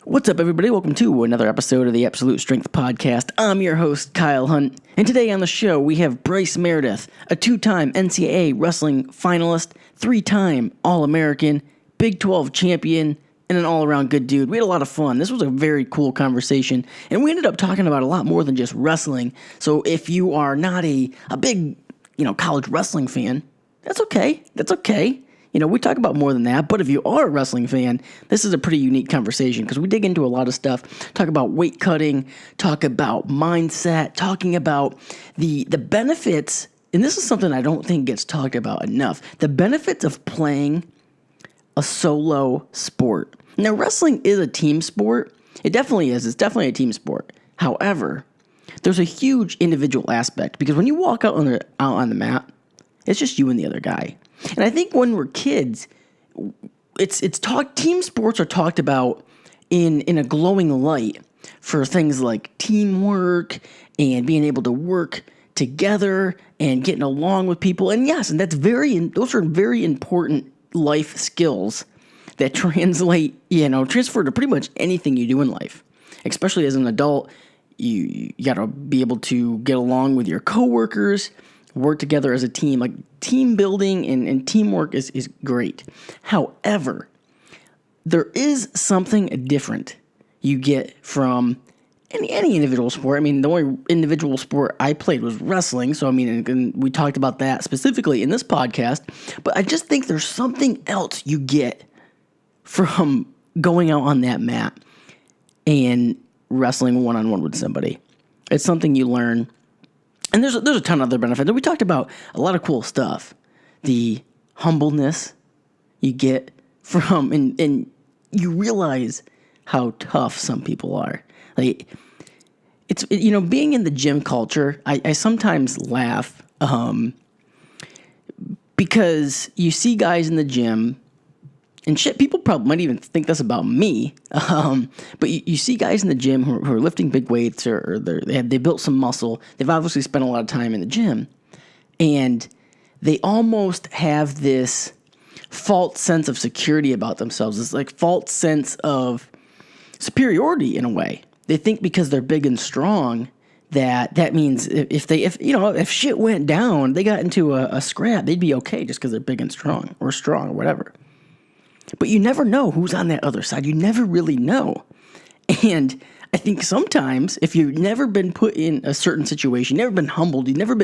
What's up, everybody? Welcome to another episode of the Absolute Strength Podcast. I'm your host, Kyle Hunt, and today on the show we have Bryce Meredith, a two-time NCAA wrestling finalist, three-time All-American, Big 12 champion, and an all-around good dude. We had a lot of fun. This was a very cool conversation, and we ended up talking about a lot more than just wrestling. So if you are not a big, college wrestling fan, that's okay. That's okay. We talk about more than that, but if you are a wrestling fan, this is a pretty unique conversation because we dig into a lot of stuff, talk about weight cutting, talk about mindset, talking about the benefits, and this is something I don't think gets talked about enough, the benefits of playing a solo sport. Now, wrestling is a team sport. It definitely is. It's definitely a team sport. However, there's a huge individual aspect because when you walk out on the mat, it's just you and the other guy. And I think when we're kids, team sports are talked about in a glowing light for things like teamwork and being able to work together and getting along with people. And yes, and those are very important life skills that transfer to pretty much anything you do in life. Especially as an adult, you got to be able to get along with your coworkers, work together as a team. Like team building and teamwork is great. However, there is something different you get from any individual sport. I mean, the only individual sport I played was wrestling. So, and we talked about that specifically in this podcast. But I just think there's something else you get from going out on that mat and wrestling one-on-one with somebody. It's something you learn. And there's a ton of other benefits. We talked about a lot of cool stuff. The humbleness you get from, and you realize how tough some people are. Like, being in the gym culture, I sometimes laugh because you see guys in the gym, and shit, people probably might even think this about me. But you see guys in the gym who are lifting big weights or they built some muscle. They've obviously spent a lot of time in the gym. And they almost have this false sense of security about themselves. It's like false sense of superiority in a way. They think because they're big and strong that means if shit went down, they got into a scrap, they'd be okay just because they're big and strong or whatever. But you never know who's on that other side. You never really know. And I think sometimes if you've never been put in a certain situation, never been humbled, you never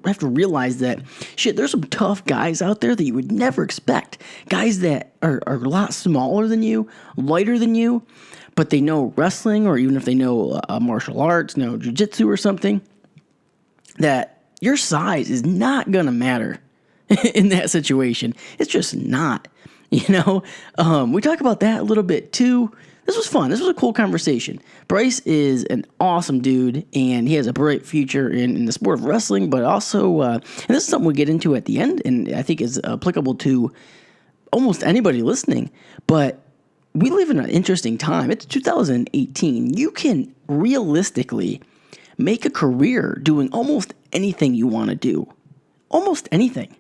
have to realize that, shit, there's some tough guys out there that you would never expect. Guys that are a lot smaller than you, lighter than you, but they know wrestling, or even if they know martial arts, know jiu-jitsu or something, that your size is not going to matter in that situation. It's just not. We talk about that a little bit too. This was fun. This was a cool conversation. Bryce is an awesome dude, and he has a bright future in the sport of wrestling, but also, and this is something we'll get into at the end, and I think is applicable to almost anybody listening, but we live in an interesting time. It's 2018. You can realistically make a career doing almost anything you want to do. Almost anything.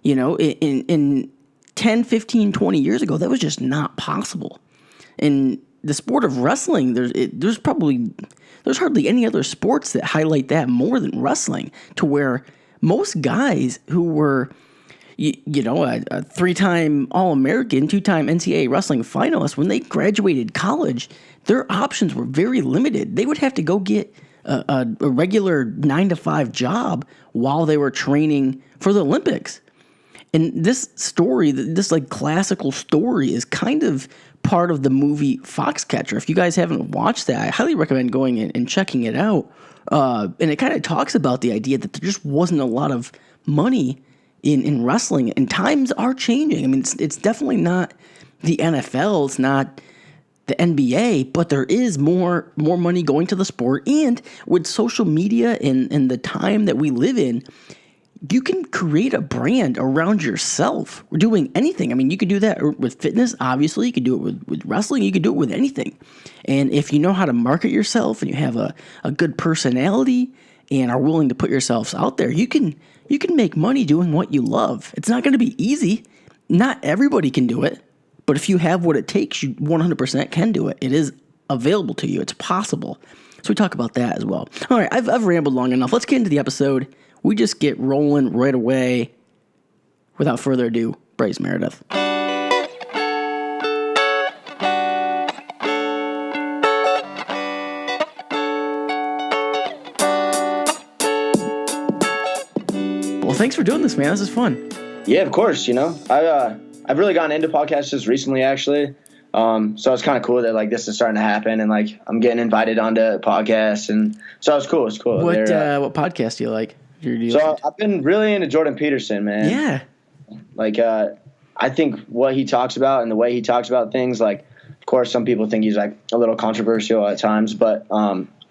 In 10, 15, 20 years ago, that was just not possible. In the sport of wrestling, there's hardly any other sports that highlight that more than wrestling, to where most guys who were, a three-time All-American, two-time NCAA wrestling finalist, when they graduated college, their options were very limited. They would have to go get a regular 9-to-5 job while they were training for the Olympics. And this story, this classical story, is kind of part of the movie Foxcatcher. If you guys haven't watched that, I highly recommend going in and checking it out. And it kind of talks about the idea that there just wasn't a lot of money in wrestling, and times are changing. It's definitely not the NFL, it's not the NBA, but there is more money going to the sport. And with social media and the time that we live in, you can create a brand around yourself doing anything. You could do that with fitness, obviously. You could do it with wrestling. You could do it with anything. And if you know how to market yourself and you have a good personality and are willing to put yourselves out there, you can make money doing what you love. It's not going to be easy. Not everybody can do it, But if you have what it takes, you 100% can do it. It is available to you. It's possible. So we talk about that as well. All right, I've rambled long enough. Let's get into the episode. We just get rolling right away. Without further ado, Bryce Meredith. Well, thanks for doing this, man. This is fun. Yeah, of course. I've really gotten into podcasts just recently, actually. So it's kind of cool that like this is starting to happen, and like I'm getting invited onto podcasts, and so it's cool. It's cool. What podcast do you like? I've been really into Jordan Peterson, man. Yeah. Like I think what he talks about and the way he talks about things, like of course some people think he's like a little controversial at times, but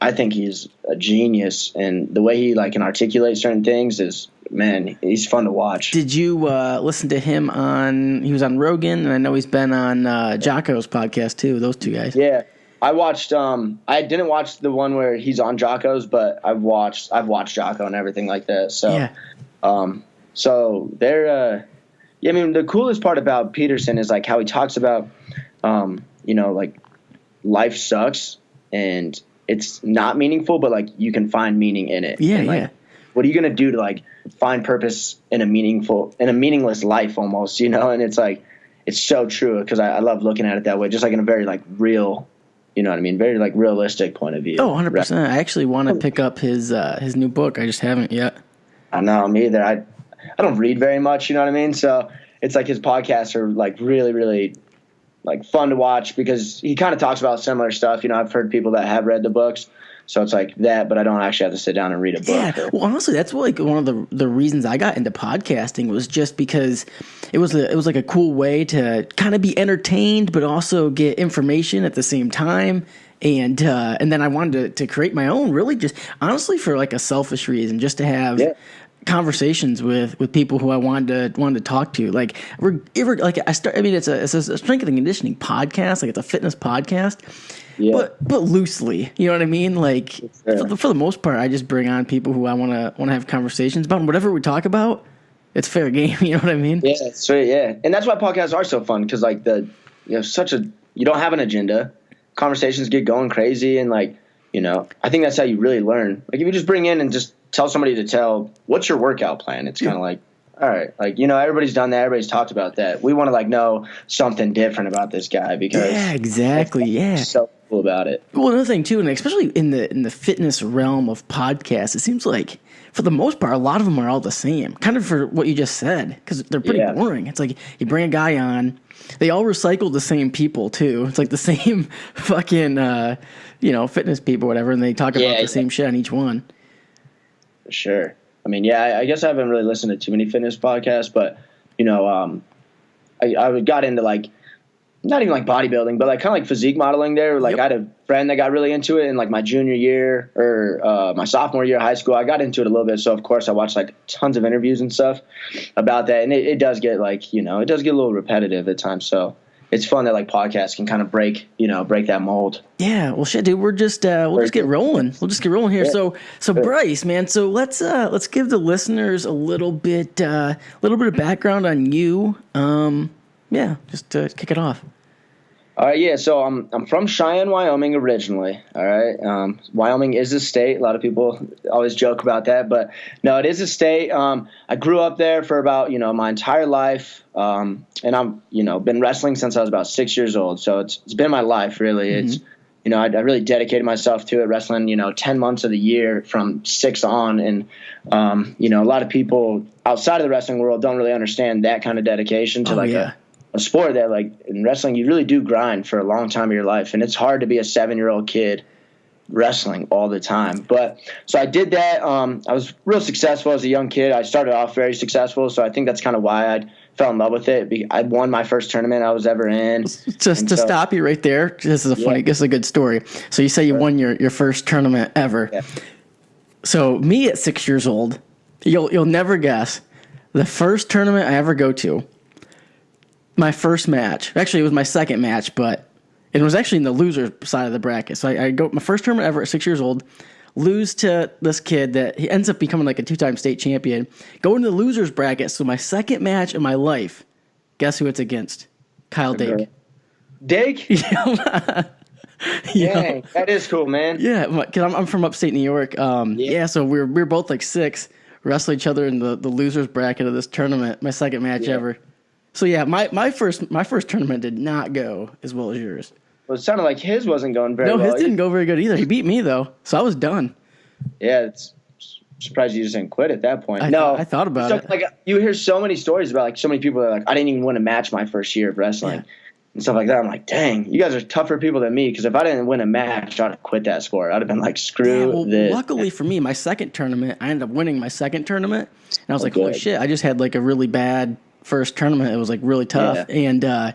I think he's a genius, and the way he like can articulate certain things is, man, he's fun to watch. Did you listen to him he was on Rogan, and I know he's been on Jocko's podcast too, those two guys. Yeah. I watched I didn't watch the one where he's on Jocko's, but I've watched Jocko and everything like that. So yeah. So they're I mean, the coolest part about Peterson is like how he talks about like life sucks and it's not meaningful, but like you can find meaning in it. Yeah, and, like, yeah. What are you gonna do to like find purpose in a meaningless life almost, And it's like it's so true because I love looking at it that way, just like in a very like real, you know what I mean, very like realistic point of view. Oh, 100%. I actually want to pick up his new book. I just haven't yet. I know, me either. I don't read very much, you know what I mean? So it's like his podcasts are like really, really like fun to watch because he kind of talks about similar stuff. I've heard people that have read the books. So it's like that, but I don't actually have to sit down and read a book. Yeah, well, honestly, that's like one of the reasons I got into podcasting was just because it was like a cool way to kind of be entertained, but also get information at the same time. And then I wanted to create my own, really just honestly for like a selfish reason, just to have conversations with people who I wanted to talk to. Like it's a strength and conditioning podcast, like it's a fitness podcast. Yeah. But loosely, you know what I mean? Like for the most part, I just bring on people who I want to have conversations about, and whatever we talk about, it's fair game. You know what I mean? Yeah, that's right. Yeah, and that's why podcasts are so fun because like you don't have an agenda. Conversations get going crazy, and like I think that's how you really learn. Like if you just bring in and just tell somebody to tell what's your workout plan, it's kind of like, all right, like everybody's done that, everybody's talked about that. We want to like know something different about this guy because exactly, so cool about it. Well, another thing too, and especially in the fitness realm of podcasts, it seems like for the most part, a lot of them are all the same, kind of for what you just said, because they're pretty boring. It's like you bring a guy on, they all recycle the same people too. It's like the same fucking fitness people, whatever, and they talk about the same shit on each one. For sure. I mean, I guess I haven't really listened to too many fitness podcasts, but I got into like not even like bodybuilding, but like kind of like physique modeling there. Like I had a friend that got really into it in like my junior year or my sophomore year of high school. I got into it a little bit. So of course I watched like tons of interviews and stuff about that. And it does get like, it does get a little repetitive at times. So it's fun that like podcasts can kind of break that mold. Yeah. Well, shit, dude, we'll just get rolling. We'll just get rolling here. Yeah. So Bryce, man, so let's give the listeners a little bit of background on you. Just to kick it off. All right, yeah. So I'm from Cheyenne, Wyoming originally. All right, Wyoming is a state. A lot of people always joke about that, but no, it is a state. I grew up there for about my entire life, and I'm been wrestling since I was about 6 years old. So it's been my life really. Mm-hmm. It's I really dedicated myself to it, wrestling 10 months of the year from 6 on, and a lot of people outside of the wrestling world don't really understand that kind of dedication to a sport that, like, in wrestling, you really do grind for a long time of your life. And it's hard to be a 7-year-old kid wrestling all the time. But so I did that. I was real successful as a young kid. I started off very successful. So I think that's kind of why I fell in love with it. I won my first tournament I was ever in. Just to stop you right there. This is a good story. So you say you won your first tournament ever. Yeah. So me at 6 years old, you'll never guess, the first tournament I ever go to, my first match, actually it was my second match, but it was actually in the loser side of the bracket. So I go my first tournament ever at 6 years old, lose to this kid that he ends up becoming like a 2-time state champion, go into the losers bracket. So my second match in my life, guess who it's against? Kyle Dake. Dake? Yeah. Dang, that is cool, man. Yeah, because I'm from upstate New York. Yeah, so we're both like 6, wrestle each other in the losers bracket of this tournament. My second match ever. So yeah, my first tournament did not go as well as yours. Well, it sounded like his wasn't going very well. No, his didn't go very good either. He beat me though, so I was done. Yeah, it's surprised you just didn't quit at that point. I thought about it. Like you hear so many stories about like so many people that are like, I didn't even win a match my first year of wrestling and stuff like that. I'm like, dang, you guys are tougher people than me, because if I didn't win a match, I'd have quit that sport. I'd have been like, screw this. Luckily for me, my second tournament, I ended up winning my second tournament, and I was like, holy shit, I just had like a really bad first tournament. It was like really tough, and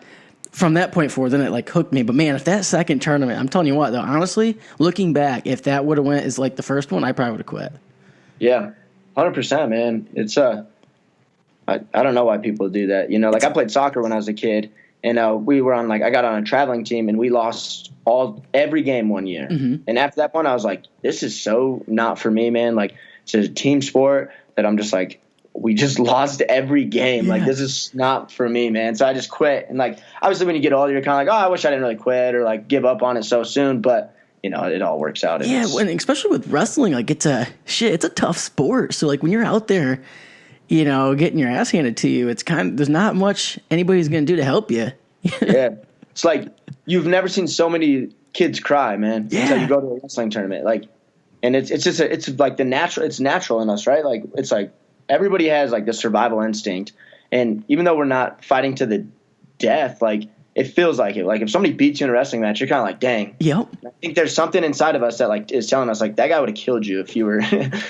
from that point forward, then it like hooked me. But man, if that second tournament, I'm telling you what though, honestly, looking back, if that would have went as like the first one, I probably would have quit. Yeah, 100%, man. It's I don't know why people do that. You know, like I played soccer when I was a kid, and we were on like I got on a traveling team, and we lost every game one year. Mm-hmm. And after that point, I was like, this is so not for me, man. Like it's a team sport that I'm just like, we just lost every game. Yeah. Like, this is not for me, man. So I just quit. And, like, obviously when you get older, you're kind of like, oh, I wish I didn't really quit or, like, give up on it so soon. But, you know, it all works out. Yeah, and especially with wrestling, like, it's a tough sport. So, like, when you're out there, you know, getting your ass handed to you, it's there's not much anybody's going to do to help you. Yeah. It's like you've never seen so many kids cry, man, until you go to a wrestling tournament. Like, and it's just it's like it's natural in us, right? Like, it's like, everybody has like the survival instinct, and even though we're not fighting to the death, like it feels like it. Like if somebody beats you in a wrestling match, you're kind of like, dang. Yep. I think there's something inside of us that like is telling us like that guy would have killed you if you were,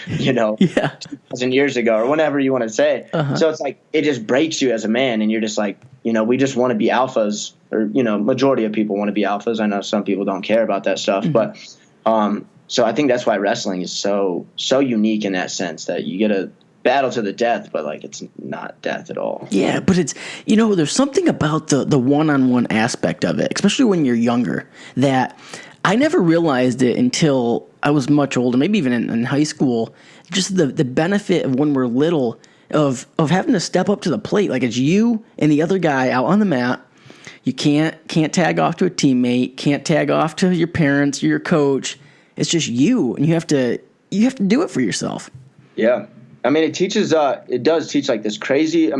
you know, 2,000 years ago or whatever you want to say. Uh-huh. So it's like it just breaks you as a man, and you're just like, you know, we just want to be alphas, or you know, majority of people want to be alphas. I know some people don't care about that stuff, but so I think that's why wrestling is so unique in that sense, that you get a battle to the death, but like it's not death at all. Yeah, but it's, you know, there's something about the one-on-one aspect of it, especially when you're younger, that I never realized it until I was much older, maybe even in high school. Just the benefit of when we're little of having to step up to the plate, like it's you and the other guy out on the mat. You can't tag off to a teammate, can't tag off to your parents or your coach. It's just you, and you have to do it for yourself. Yeah. I mean, it does teach like this crazy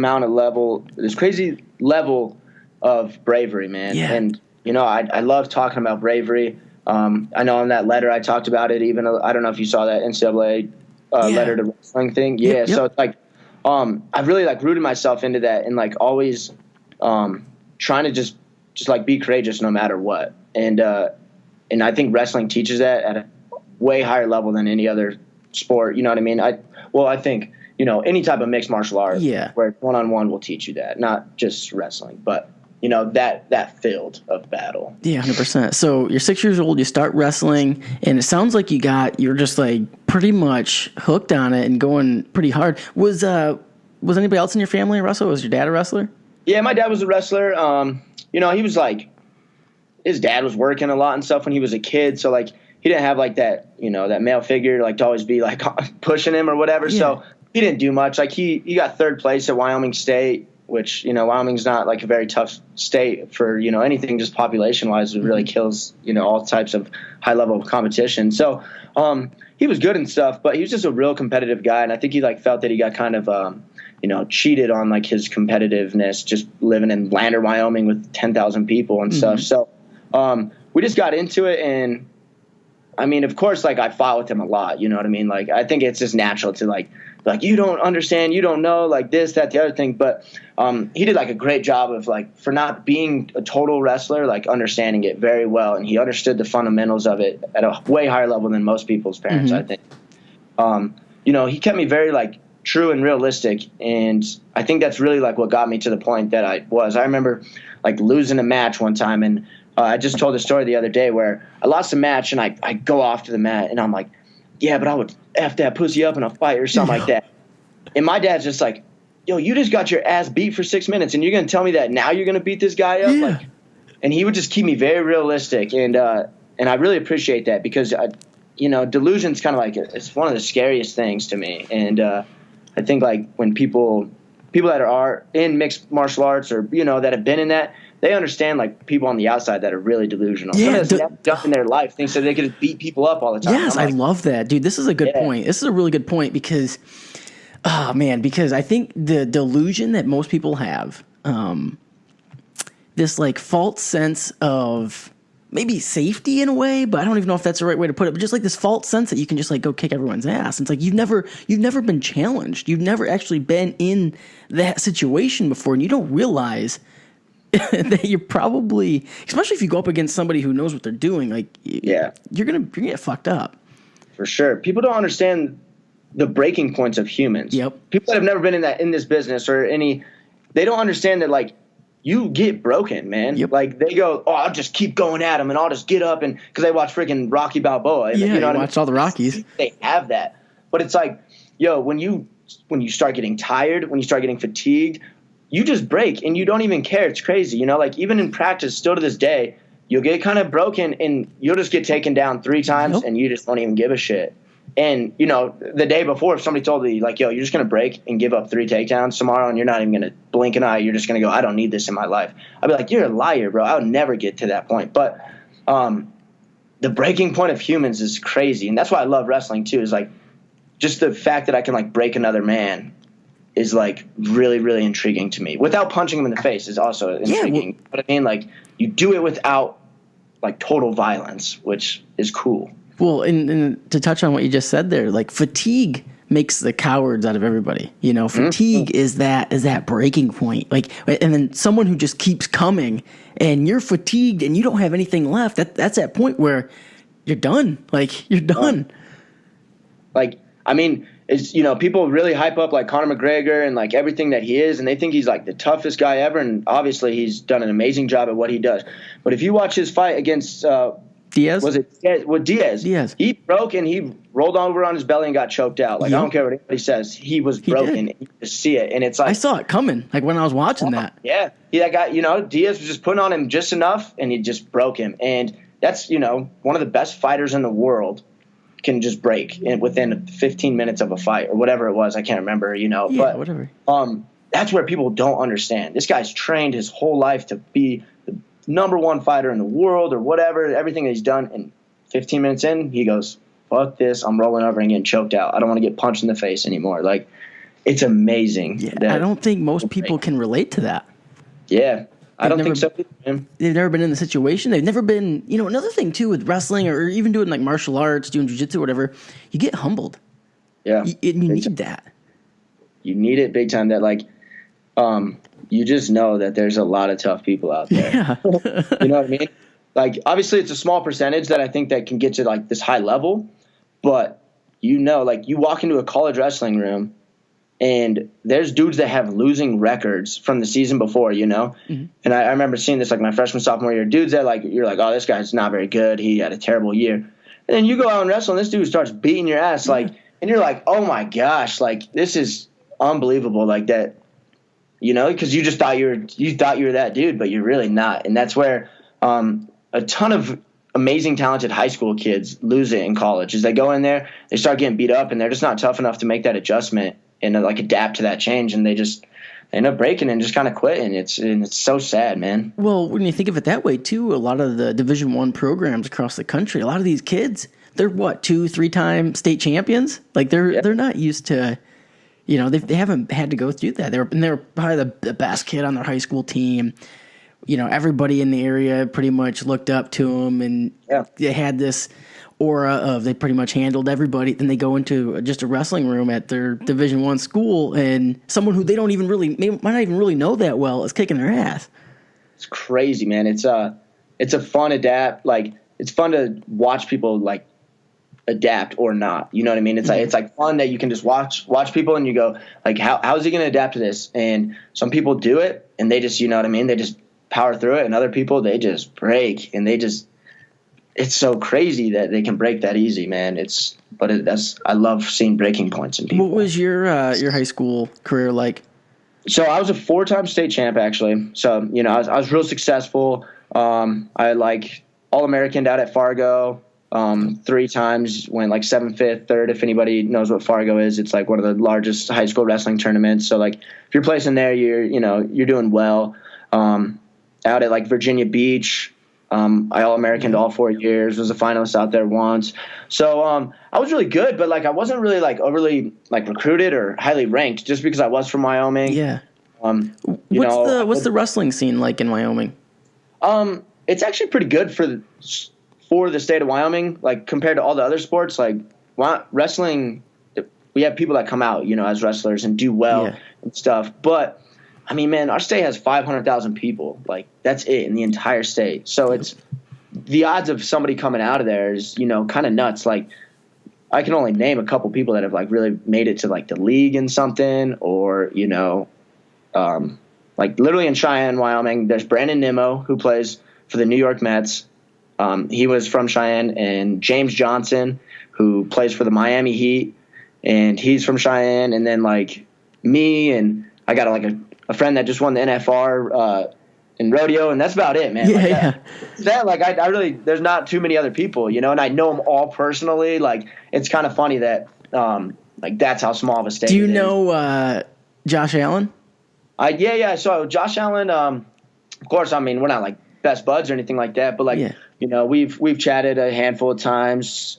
level of bravery, man. Yeah. And, you know, I love talking about bravery. I know in that letter I talked about it, even, I don't know if you saw that NCAA letter to wrestling thing. Yeah. Yep. So it's like, I've really like rooted myself into that, and like always trying to just like be courageous no matter what. And I think wrestling teaches that at a way higher level than any other sport. You know what I mean? I think, you know, any type of mixed martial art where one-on-one will teach you that, not just wrestling, but, you know, that field of battle. Yeah, 100%. So you're 6 years old, you start wrestling, and it sounds like you're just like pretty much hooked on it and going pretty hard. Was anybody else in your family a wrestler? Was your dad a wrestler? Yeah, my dad was a wrestler. You know, he was like, his dad was working a lot and stuff when he was a kid. So like, he didn't have like that, you know, that male figure like to always be like pushing him or whatever. Yeah. So he didn't do much. Like he got third place at Wyoming State, which, you know, Wyoming's not like a very tough state for, you know, anything just population wise. It really kills, you know, all types of high level competition. So he was good and stuff, but he was just a real competitive guy. And I think he like felt that he got kind of, you know, cheated on like his competitiveness, just living in Lander, Wyoming with 10,000 people and stuff. So we just got into it, and I mean, of course, like I fought with him a lot, you know what I mean? Like, I think it's just natural to like, you don't understand, you don't know, like this, that, the other thing. But he did like a great job of like, for not being a total wrestler, like understanding it very well. And he understood the fundamentals of it at a way higher level than most people's parents, I think. You know, he kept me very like true and realistic. And I think that's really like what got me to the point that I was. I remember like losing a match one time, and I just told a story the other day where I lost a match, and I go off to the mat, and I'm like, yeah, but I would F that pussy up in a fight or something like that. And my dad's just like, yo, you just got your ass beat for 6 minutes, and you're going to tell me that now you're going to beat this guy up? Like, and he would just keep me very realistic. And I really appreciate that, because, you know, delusion's kind of like, it's one of the scariest things to me. And I think like when people that are in mixed martial arts, or, you know, that have been in that, they understand like people on the outside that are really delusional. Yeah, Someone that's never done in their life thinks that they could just beat people up all the time. Yes, I love that, dude. This is a good point. This is a really good point because, because I think the delusion that most people have, this like false sense of maybe safety in a way, but I don't even know if that's the right way to put it. But just like this false sense that you can just like go kick everyone's ass. It's like you've never been challenged. You've never actually been in that situation before, and you don't realize that you're probably, especially if you go up against somebody who knows what they're doing, like you're gonna get fucked up. For sure. People don't understand the breaking points of humans. Yep. People that have never been in this business or they don't understand that like you get broken, man. Yep. Like they go, oh, I'll just keep going at them and I'll just get up because they watch freaking Rocky Balboa. Yeah, you know watch all the Rockies. They have that, but it's like, yo, when you start getting tired, when you start getting fatigued, you just break and you don't even care. It's crazy, you know. Like even in practice, still to this day, you'll get kind of broken and you'll just get taken down 3 times and you just don't even give a shit. And, you know, the day before, if somebody told me, like, yo, you're just going to break and give up 3 takedowns tomorrow and you're not even going to blink an eye, you're just going to go, I don't need this in my life. I'd be like, you're a liar, bro. I would never get to that point. But the breaking point of humans is crazy. And that's why I love wrestling, too, is, like, just the fact that I can, like, break another man is, like, really, really intriguing to me. Without punching him in the face is also intriguing. You know what I mean? Like, you do it without, like, total violence, which is cool. Well, and to touch on what you just said there, like fatigue makes the cowards out of everybody. You know, fatigue is that breaking point. Like, and then someone who just keeps coming, and you're fatigued, and you don't have anything left. That's that point where you're done. Like you're done. Like, I mean, it's, you know, people really hype up like Conor McGregor and like everything that he is, and they think he's like the toughest guy ever. And obviously, he's done an amazing job at what he does. But if you watch his fight against Diaz? Was it Diaz? Well, Diaz. Diaz. He broke and he rolled over on his belly and got choked out. Like, I don't care what anybody says. He was broken. You just see it. And it's like, I saw it coming, like when I was watching that. Yeah. That guy, you know, Diaz was just putting on him just enough and he just broke him. And that's, you know, one of the best fighters in the world can just break within 15 minutes of a fight or whatever it was. I can't remember, you know. Yeah, but whatever. That's where people don't understand. This guy's trained his whole life to be the #1 fighter in the world or whatever, everything that he's done, and 15 minutes in, he goes, fuck this, I'm rolling over and getting choked out. I don't want to get punched in the face anymore. Like, it's amazing. Yeah, I don't think most people can relate to that. Yeah, I don't think so. They've never been in the situation. They've never been, you know, another thing too with wrestling or even doing like martial arts, doing jiu-jitsu or whatever, you get humbled. Yeah. You need that. You need it big time. That like, you just know that there's a lot of tough people out there. Yeah. You know what I mean? Like, obviously it's a small percentage that I think that can get to like this high level, but you know, like you walk into a college wrestling room and there's dudes that have losing records from the season before, you know? Mm-hmm. And I remember seeing this like my freshman, sophomore year, dudes that like, you're like, oh, this guy's not very good. He had a terrible year. And then you go out and wrestle and this dude starts beating your ass. Like, and you're like, oh my gosh, like this is unbelievable. Like that, you know, because you just thought you were that dude, but you're really not. And that's where a ton of amazing, talented high school kids lose it in college. As they go in there, they start getting beat up, and they're just not tough enough to make that adjustment and like adapt to that change, and they just end up breaking and just kind of quitting. It's so sad, man. Well, when you think of it that way too, a lot of the Division I programs across the country, a lot of these kids, they're 2-3-time state champions. Like they're not used to. You know, they haven't had to go through that. They were probably the best kid on their high school team. You know, everybody in the area pretty much looked up to them, and they had this aura of they pretty much handled everybody. Then they go into just a wrestling room at their Division I school, and someone who they don't even really might not even really know that well is kicking their ass. It's crazy, man. It's a fun adapt. Like it's fun to watch people like adapt or not, you know what I mean? It's like fun that you can just watch people and you go like, how is he going to adapt to this? And some people do it and they just, you know what I mean? They just power through it, and other people, they just break and it's so crazy that they can break that easy, man. I love seeing breaking points in people. What was your high school career like? So I was a 4-time state champ actually. So, you know, I was real successful. I like All-American out at Fargo. 3 times, went like 7th, 5th, 3rd. If anybody knows what Fargo is, it's like one of the largest high school wrestling tournaments. So like if you're placing there, you're doing well. out at like Virginia Beach. I All-Americaned all 4 years, was a finalist out there once. So I was really good, but like I wasn't really like overly like recruited or highly ranked just because I was from Wyoming. Yeah. What's the wrestling scene like in Wyoming? It's actually pretty good for the state of Wyoming, like compared to all the other sports. Like wrestling, we have people that come out, as wrestlers and do well and stuff. But I mean, man, our state has 500,000 people. Like that's it in the entire state. So it's the odds of somebody coming out of there is, kind of nuts. Like I can only name a couple people that have like really made it to like the league in something, or like literally in Cheyenne, Wyoming, there's Brandon Nimmo who plays for the New York Mets. He was from Cheyenne, and James Johnson who plays for the Miami Heat, and he's from Cheyenne. And then like me, and I got like a friend that just won the NFR in rodeo, and that's about it, man. I really, there's not too many other people, and I know them all personally. Like it's kind of funny that like that's how small of a state. Do you know Josh Allen? Yeah. So Josh Allen, of course, I mean, we're not like best buds or anything like that, but like, we've chatted a handful of times.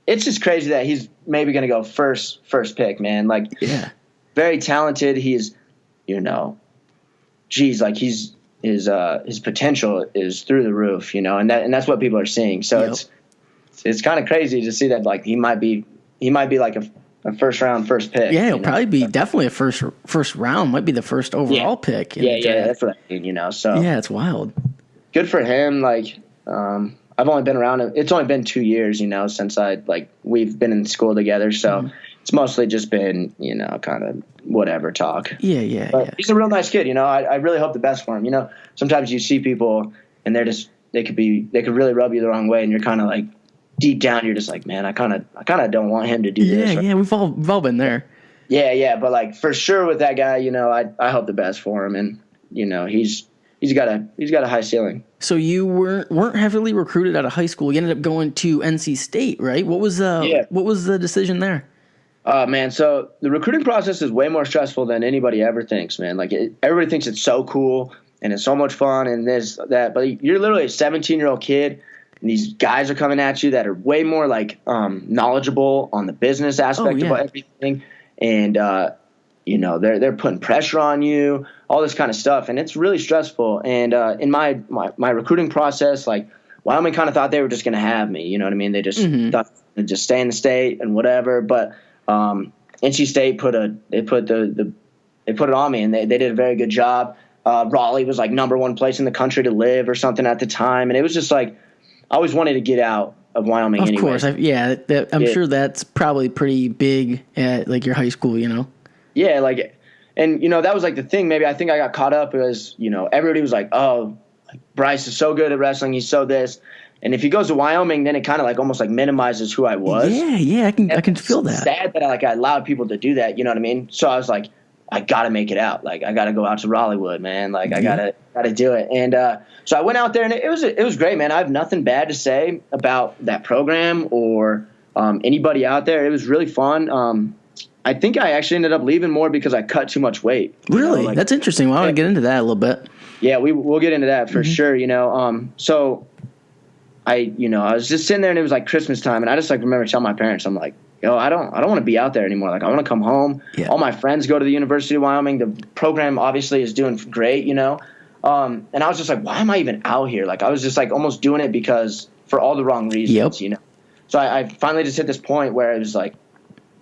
It's just crazy that he's maybe going to go first pick, man. Like, very talented. He's, like his potential is through the roof, and that's what people are seeing. So it's kind of crazy to see that like he might be like a first round first pick. Yeah, he'll probably be definitely a first round. Might be the first overall pick. Yeah, that's what I mean. So yeah, it's wild. Good for him. Like, I've only been around. It's only been 2 years, since we've been in school together. So it's mostly just been, kind of whatever talk. Yeah. He's a real nice kid. I really hope the best for him. Sometimes you see people and they could really rub you the wrong way, and you're kind of like, deep down, you're just like, man, I kind of don't want him to do this. Yeah, we've all been there. Yeah, but like for sure with that guy, I hope the best for him, and he's got a high ceiling. So you weren't heavily recruited out of high school. You ended up going to NC State, right? What was the decision there? Man, so the recruiting process is way more stressful than anybody ever thinks, man. Like everybody thinks it's so cool and it's so much fun and this that, but you're literally a 17-year-old kid. And these guys are coming at you that are way more like knowledgeable on the business aspect of everything, and they're putting pressure on you, all this kind of stuff, and it's really stressful. And in my recruiting process, like Wyoming kind of thought they were just going to have me, you know what I mean? They just thought they'd just stay in the state and whatever. But NC State put it on me, and they did a very good job. Raleigh was like #1 place in the country to live or something at the time, and it was just like, I always wanted to get out of Wyoming anyway. Of course. I'm sure that's probably pretty big at like your high school, Yeah, like, and that was like the thing. Maybe I think I got caught up because, everybody was like, oh, Bryce is so good at wrestling. He's so this. And if he goes to Wyoming, then it kind of like almost like minimizes who I was. Yeah, I can feel that. It's sad that I allowed people to do that, you know what I mean? So I was like, I got to make it out. Like, I got to go out to Raleighwood, man. Like, I got to do it. And so I went out there, and it was great, man. I have nothing bad to say about that program or anybody out there. It was really fun. I think I actually ended up leaving more because I cut too much weight. Really? That's interesting. Well, I want to get into that a little bit. Yeah, we'll get into that for sure, So I was just sitting there, and it was like Christmas time, and I just like remember telling my parents, I'm like, yo, I don't want to be out there anymore. Like, I want to come home. Yeah. All my friends go to the University of Wyoming. The program obviously is doing great, And I was just like, why am I even out here? Like, I was just like almost doing it because for all the wrong reasons, So I finally just hit this point where it was like,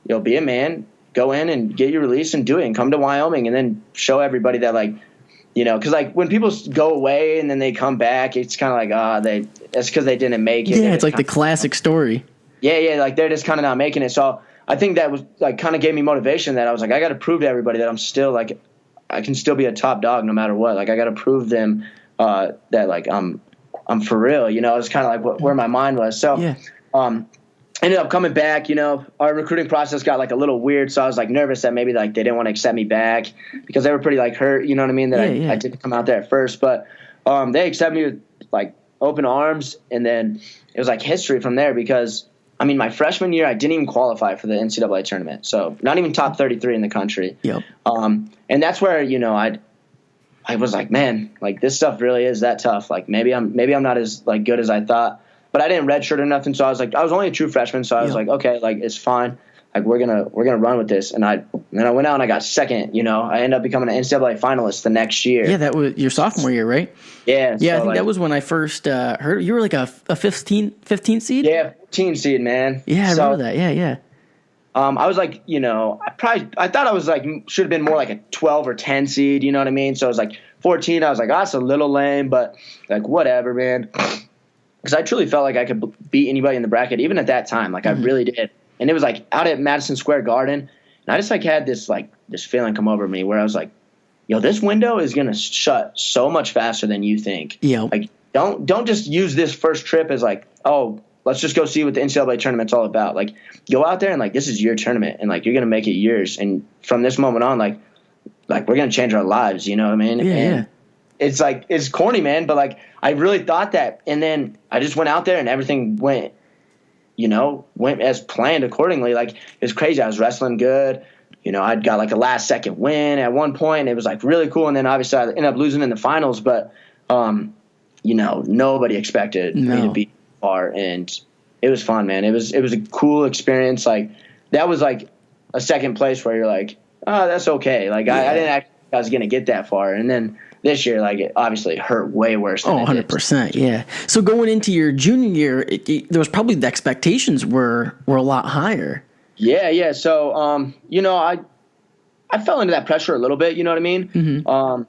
yo, be a man, go in and get your release and do it, and come to Wyoming, and then show everybody that like, because like when people go away and then they come back, it's kind of like, that's because they didn't make it. Yeah, it's like the classic story. Yeah, like they're just kind of not making it. So I think that was like kind of gave me motivation that I was like, I got to prove to everybody that I'm still like, I can still be a top dog no matter what. Like, I got to prove them that like I'm for real. It's kind of like where my mind was. So ended up coming back. Our recruiting process got like a little weird, so I was like nervous that maybe like they didn't want to accept me back because they were pretty like hurt. You know what I mean? That I didn't come out there at first, but they accepted me with like open arms, and then it was like history from there because. I mean, my freshman year, I didn't even qualify for the NCAA tournament, so not even top 33 in the country. Yep. And that's where I was like, man, like this stuff really is that tough. Like maybe I'm not as like good as I thought, but I didn't redshirt or nothing. So I was like, I was only a true freshman. So I was like, okay, like it's fine. Like we're going to run with this. And then I went out and I got second, I ended up becoming an NCAA finalist the next year. Yeah. That was your sophomore year, right? Yeah. Yeah. So I think that was when I first heard you were like a 15 seed. Yeah. 14 seed, man. Yeah. I remember that. Yeah. Yeah. I was like, I thought I was like, should have been more like a 12 or 10 seed, you know what I mean? So I was like 14. I was like, oh, that's a little lame, but like, whatever, man. Because I truly felt like I could beat anybody in the bracket, even at that time. Like, I really did. And it was like out at Madison Square Garden. And I just like had this feeling come over me where I was like, yo, this window is going to shut so much faster than you think. Yeah. Like, don't just use this first trip as like, oh, let's just go see what the NCAA tournament's all about. Like, go out there and like, this is your tournament, and like, you're gonna make it yours. And from this moment on, like we're gonna change our lives. You know what I mean? Yeah. And it's like, it's corny, man, but like, I really thought that. And then I just went out there and everything went as planned accordingly. Like, it was crazy. I was wrestling good. I'd got like a last second win at one point. It was like really cool. And then obviously I ended up losing in the finals, but nobody expected me to be far, and it was fun, man. It was a cool experience. Like, that was like a second place where you're like, oh, that's okay. Like, I didn't actually think I was gonna get that far. And then this year, like, it obviously hurt way worse than 100%. Yeah. So going into your junior year, there was probably the expectations were a lot higher. Yeah. So I fell into that pressure a little bit, you know what I mean? Mm-hmm.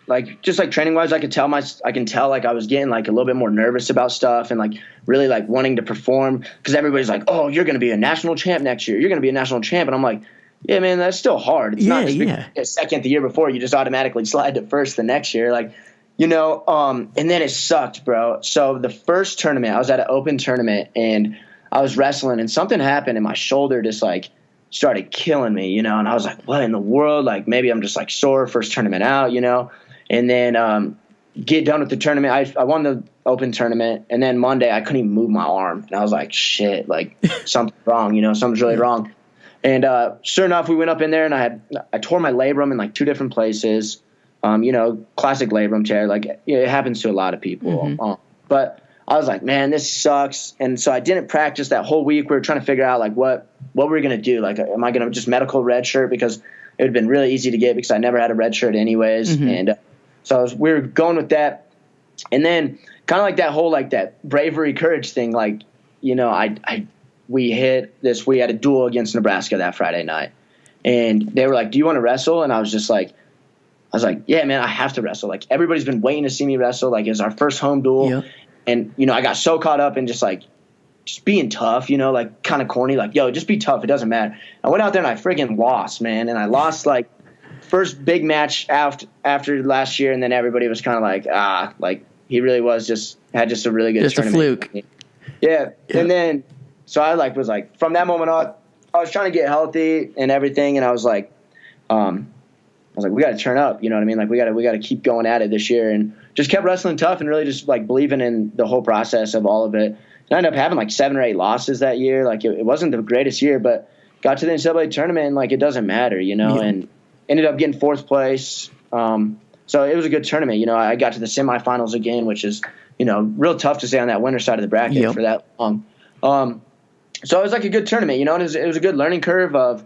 Like, just like training wise, I can tell like I was getting like a little bit more nervous about stuff, and like really like wanting to perform, because everybody's like, oh, you're going to be a national champ next year. You're going to be a national champ. And I'm like, yeah, man, that's still hard. It's not just a second the year before, you just automatically slide to first the next year. Like, and then it sucked, bro. So the first tournament, I was at an open tournament and I was wrestling, and something happened and my shoulder just like started killing me, and I was like, what in the world? Like, maybe I'm just like sore first tournament out, And then get done with the tournament. I won the open tournament, and then Monday I couldn't even move my arm. And I was like, shit, like something's wrong, something's really wrong. And sure enough, we went up in there, and I tore my labrum in like 2 different places. Classic labrum tear. Like, it happens to a lot of people. Mm-hmm. But I was like, man, this sucks. And so I didn't practice that whole week. We were trying to figure out like what we're going to do. Like, am I going to just medical redshirt, because it would have been really easy to get because I never had a redshirt anyways. Mm-hmm. And so we were going with that. And then kind of like that whole, like that bravery, courage thing. Like, we had a duel against Nebraska that Friday night, and they were like, do you want to wrestle? And I was like, yeah, man, I have to wrestle. Like, everybody's been waiting to see me wrestle. Like, it's our first home duel. Yeah. And, I got so caught up in just being tough, like kind of corny, like, yo, just be tough. It doesn't matter. I went out there and I freaking lost, man. And I lost like first big match after last year. And then everybody was kind of like, like he really had just a really good tournament. Just a fluke. Yeah. And then, so I was like, from that moment on, I was trying to get healthy and everything. And I was like, we got to turn up, you know what I mean? Like, we got to keep going at it this year, and just kept wrestling tough and really just like believing in the whole process of all of it. And I ended up having like 7 or 8 losses that year. Like, it wasn't the greatest year, but got to the NCAA tournament and like, it doesn't matter, and ended up getting 4th place. So it was a good tournament. I got to the semifinals again, which is, real tough to stay on that winner side of the bracket for that long. So it was like a good tournament, and it was a good learning curve of,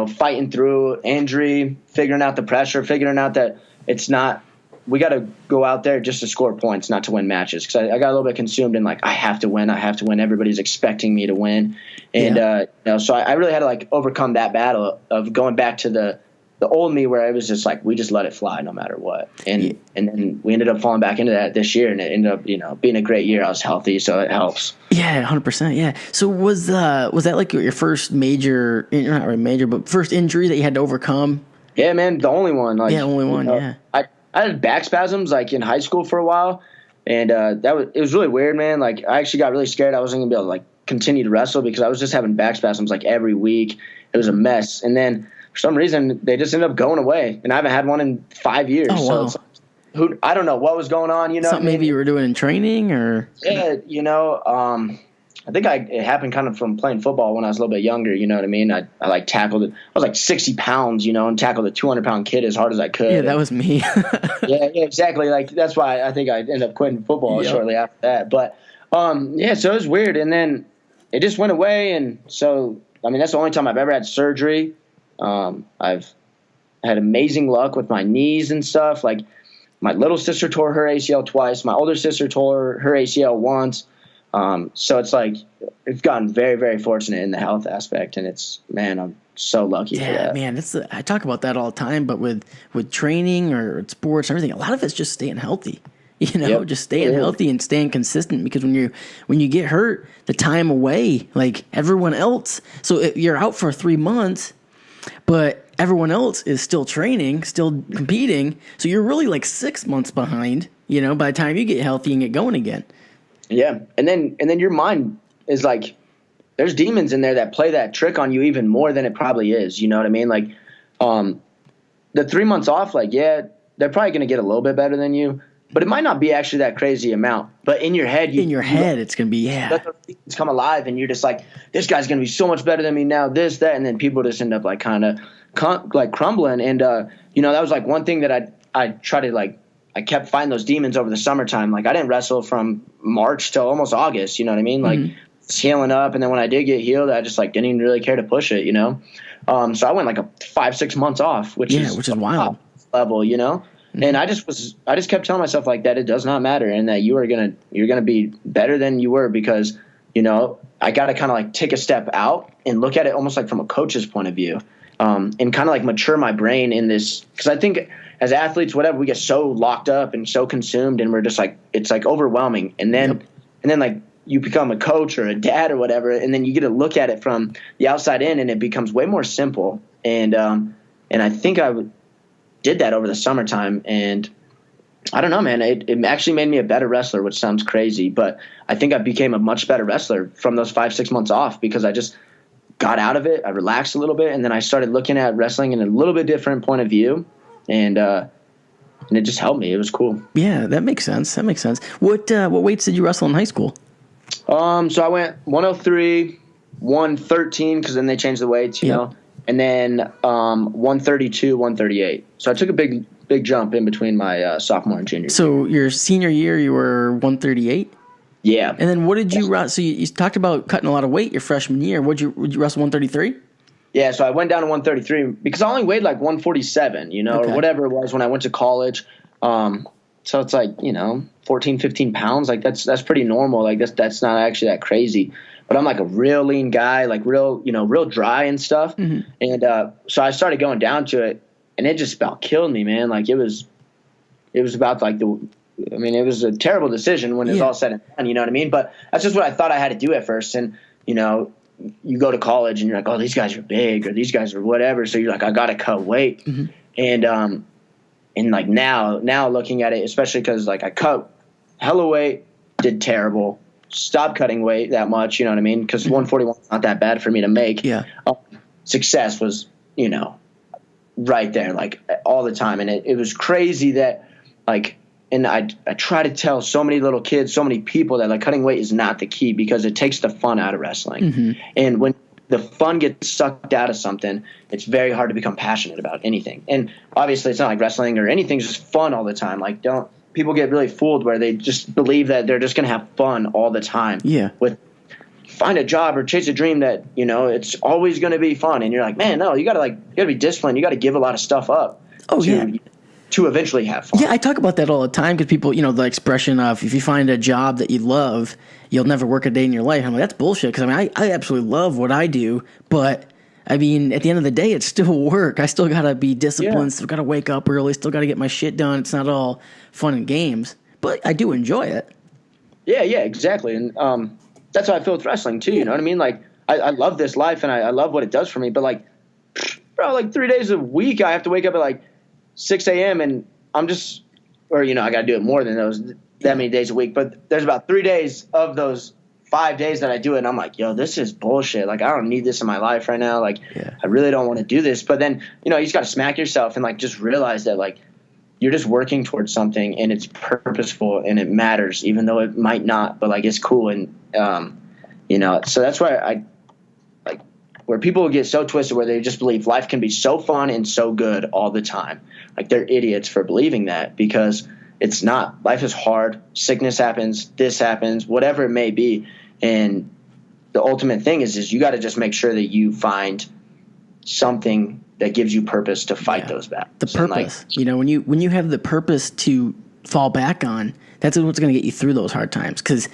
fighting through injury, figuring out the pressure, figuring out that it's not, we got to go out there just to score points, not to win matches. Because I got a little bit consumed in like, I have to win. Everybody's expecting me to win. And, so I really had to like overcome that battle of going back to the old me, where it was just like, we just let it fly no matter what. And then we ended up falling back into that this year, and it ended up, being a great year. I was healthy, so it helps. Yeah, 100%. Yeah. So was that like your first major, not really major, but first injury that you had to overcome? Yeah, man, the only one. Like, only one. Yeah. I had back spasms like in high school for a while, and it was really weird, man. Like, I actually got really scared I wasn't gonna be able to like continue to wrestle, because I was just having back spasms like every week. It was a mess, and then for some reason they just ended up going away, and I haven't had one in 5 years. Oh, wow. So I don't know what was going on. Something maybe you were doing in training, or yeah, I think it happened kind of from playing football when I was a little bit younger. You know what I mean? I like tackled it. I was like 60 pounds, and tackled a 200-pound kid as hard as I could. Yeah, that was me. yeah, exactly. Like that's why I think I ended up quitting football shortly after that. But yeah, so it was weird, and then it just went away. And so I mean, that's the only time I've ever had surgery. I've had amazing luck with my knees and stuff. Like my little sister tore her ACL twice. My older sister tore her ACL once. So it's like we've gotten very, very fortunate in the health aspect, and I'm so lucky for that. Man, I talk about that all the time, but with training or sports, everything, a lot of it's just staying healthy. Just staying healthy and staying consistent, because when you get hurt, the time away, like everyone else. So if you're out for 3 months, but everyone else is still training, still competing. So you're really like 6 months behind, by the time you get healthy and get going again. Yeah. And then your mind is like, there's demons in there that play that trick on you even more than it probably is. You know what I mean? Like, the 3 months off, like, yeah, they're probably going to get a little bit better than you, but it might not be actually that crazy amount. But in your head, it's going to be, let those things come alive, and you're just like, this guy's going to be so much better than me now, this, that. And then people just end up like kind of like crumbling. And, that was like one thing that I try to like, I kept fighting those demons over the summertime. Like I didn't wrestle from March till almost August. You know what I mean? Like it's healing up. And then when I did get healed, I just like didn't even really care to push it, So I went like a 5-6 months off, which is wild level, And I just kept telling myself like that it does not matter, and that you're gonna be better than you were, because I got to kind of like take a step out and look at it almost like from a coach's point of view, and kind of like mature my brain in this, because I think as athletes, whatever, we get so locked up and so consumed, and we're just like, it's like overwhelming, and then like you become a coach or a dad or whatever, and then you get to look at it from the outside in, and it becomes way more simple. And I think did that over the summertime, and I don't know, man, it actually made me a better wrestler, which sounds crazy, but I think I became a much better wrestler from those 5-6 months off, because I just got out of it. I relaxed a little bit, and then I started looking at wrestling in a little bit different point of view, and it just helped me. It was cool. Yeah, that makes sense. What weights did you wrestle in high school? So I went 103, 113, because then they changed the weights, you know, and then 132, 138. So I took a big jump in between my sophomore and junior year. So your senior year, you were 138? Yeah. And then what did you wrestle? So you talked about cutting a lot of weight your freshman year. Would you wrestle 133? Yeah, so I went down to 133 because I only weighed like 147, or whatever it was when I went to college. So it's like, 14, 15 pounds. Like that's pretty normal. Like that's not actually that crazy. But I'm like a real lean guy, like real dry and stuff. Mm-hmm. And so I started going down to it, and it just about killed me, man. Like it was about like it was a terrible decision when it was all said and done, you know what I mean? But that's just what I thought I had to do at first. And, you go to college and you're like, oh, these guys are big, or these guys are whatever. So you're like, I got to cut weight. Mm-hmm. And like now looking at it, especially because like I cut hella weight, did terrible, stopped cutting weight that much, you know what I mean? Because 141 is not that bad for me to make. Yeah. Success was, right there, like all the time. And it was crazy that like, and I try to tell so many little kids, so many people that like cutting weight is not the key, because it takes the fun out of wrestling. Mm-hmm. And when the fun gets sucked out of something, it's very hard to become passionate about anything. And obviously it's not like wrestling or anything's just fun all the time. Like people get really fooled where they just believe that they're just going to have fun all the time. Yeah. Find a job or chase a dream that, it's always going to be fun. And you're like, man, no, you got to be disciplined. You got to give a lot of stuff up. To eventually have fun. Yeah, I talk about that all the time, because people, the expression of, if you find a job that you love, you'll never work a day in your life. I'm like, that's bullshit, because I absolutely love what I do, but at the end of the day, it's still work. I still got to be disciplined, still got to wake up early, still got to get my shit done. It's not all fun and games, but I do enjoy it. Yeah, exactly. And that's how I feel with wrestling too, you know what I mean? Like, I love this life, and I love what it does for me, but like, bro, like 3 days a week, I have to wake up at like 6 a.m. and I'm just, or, I got to do it more than that many days a week. But there's about 3 days of those 5 days that I do it, and I'm like, yo, this is bullshit. Like, I don't need this in my life right now. Like, I really don't want to do this. But then, you just got to smack yourself and like just realize that like you're just working towards something, and it's purposeful and it matters, even though it might not. But like, it's cool. And So that's why where people get so twisted where they just believe life can be so fun and so good all the time. Like they're idiots for believing that, because it's not. Life is hard. Sickness happens. This happens, whatever it may be. And the ultimate thing is you got to just make sure that you find something that gives you purpose to fight those battles. The purpose, when you have the purpose to fall back on, that's what's going to get you through those hard times. Because,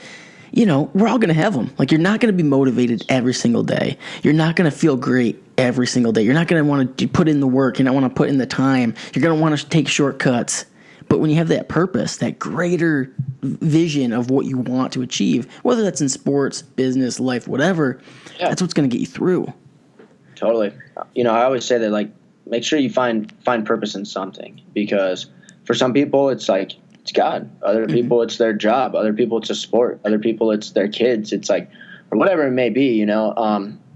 we're all going to have them. Like, you're not going to be motivated every single day. You're not going to feel great every single day. You're not going to want to put in the work. You're not want to put in the time. You're going to want to take shortcuts. But when you have that purpose, that greater vision of what you want to achieve, whether that's in sports, business, life, whatever, that's what's going to get you through. Totally. I always say that, like, make sure you find purpose in something, because for some people it's like it's God. Other people it's their job. Other people it's a sport. Other people it's their kids. It's like, or whatever it may be.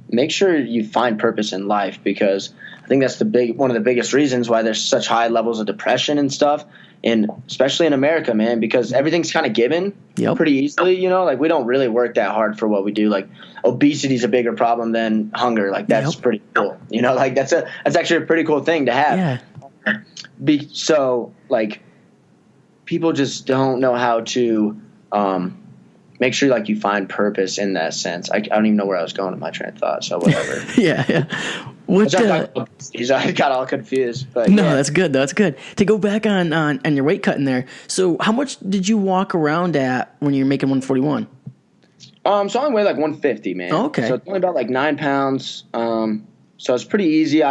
Make sure you find purpose in life, because I think that's one of the biggest reasons why there's such high levels of depression and stuff. And especially in America, man, because everything's kind of given pretty easily, like we don't really work that hard for what we do. Like obesity is a bigger problem than hunger. Like that's pretty cool. Like that's actually a pretty cool thing to have. Yeah. So like people just don't know how to make sure like you find purpose in that sense. I don't even know where I was going with my train of thought. So whatever. Yeah. I got all confused. But that's good. That's good. To go back on your weight cutting there. So how much did you walk around at when you're making 141? So I only weigh like 150, man. Oh, okay. So it's only about like 9 pounds. So it's pretty easy.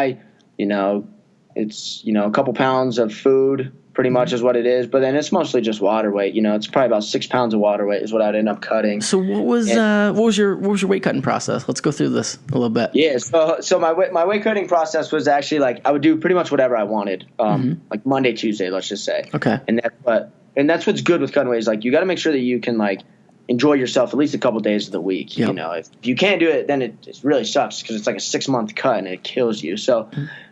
It's a couple pounds of food pretty much is what it is. But then it's mostly just water weight. It's probably about 6 pounds of water weight is what I'd end up cutting. So what was your weight cutting process? Let's go through this a little bit. Yeah. So my weight cutting process was actually like I would do pretty much whatever I wanted. Like Monday, Tuesday, let's just say. Okay. And that's what's good with cutting weight is like you got to make sure that you can like enjoy yourself at least a couple days of the week. Yep. If you can't do it, then it really sucks because it's like a 6-month cut and it kills you. So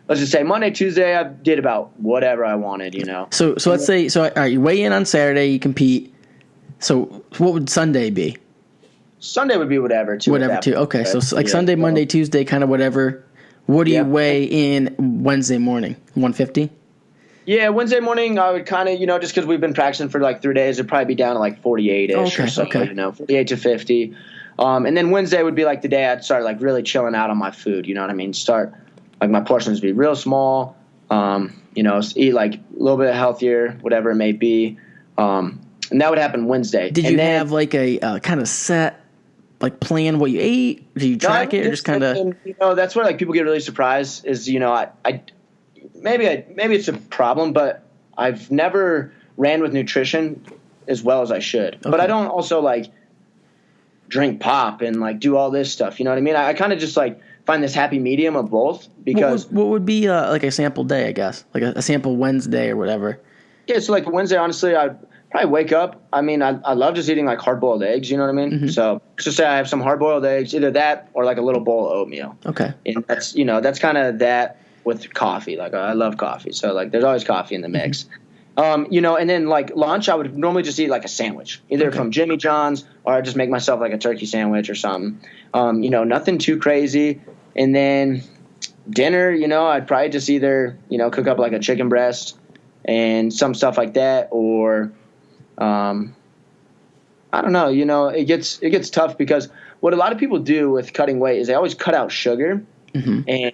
let's just say Monday, Tuesday, I did about whatever I wanted. So let's say all right, you weigh in on Saturday, you compete. So what would Sunday be? Sunday would be whatever too. Whatever too. Okay, so like Sunday, Monday, Tuesday, kind of whatever. What do you weigh in Wednesday morning? 150? Yeah, Wednesday morning I would kind of, just because we've been practicing for like 3 days, it'd probably be down to like 48-ish or so, 48 to 50. And then Wednesday would be like the day I'd start like really chilling out on my food, you know what I mean? Start, like my portions would be real small, eat like a little bit healthier, whatever it may be. And that would happen Wednesday. Did you have like a kind of set like plan what you ate? Did you track it or just kind of? That's where like people get really surprised is, maybe it's a problem, but I've never ran with nutrition as well as I should. Okay. But I don't also like drink pop and like do all this stuff. You know what I mean? I kind of just like find this happy medium of both because what would be like a sample day, I guess, like a sample Wednesday or whatever. Yeah. So like Wednesday, honestly, I'd probably wake up. I mean, I love just eating like hard boiled eggs. You know what I mean? Mm-hmm. So let's just say I have some hard boiled eggs, either that or like a little bowl of oatmeal. Okay. And that's kind of that. With coffee, like I love coffee, so like there's always coffee in the mix. And then like lunch, I would normally just eat like a sandwich, either from Jimmy John's or I just make myself like a turkey sandwich or something. Nothing too crazy. And then dinner, I'd probably just either cook up like a chicken breast and some stuff like that, or I don't know. It gets tough because what a lot of people do with cutting weight is they always cut out sugar, and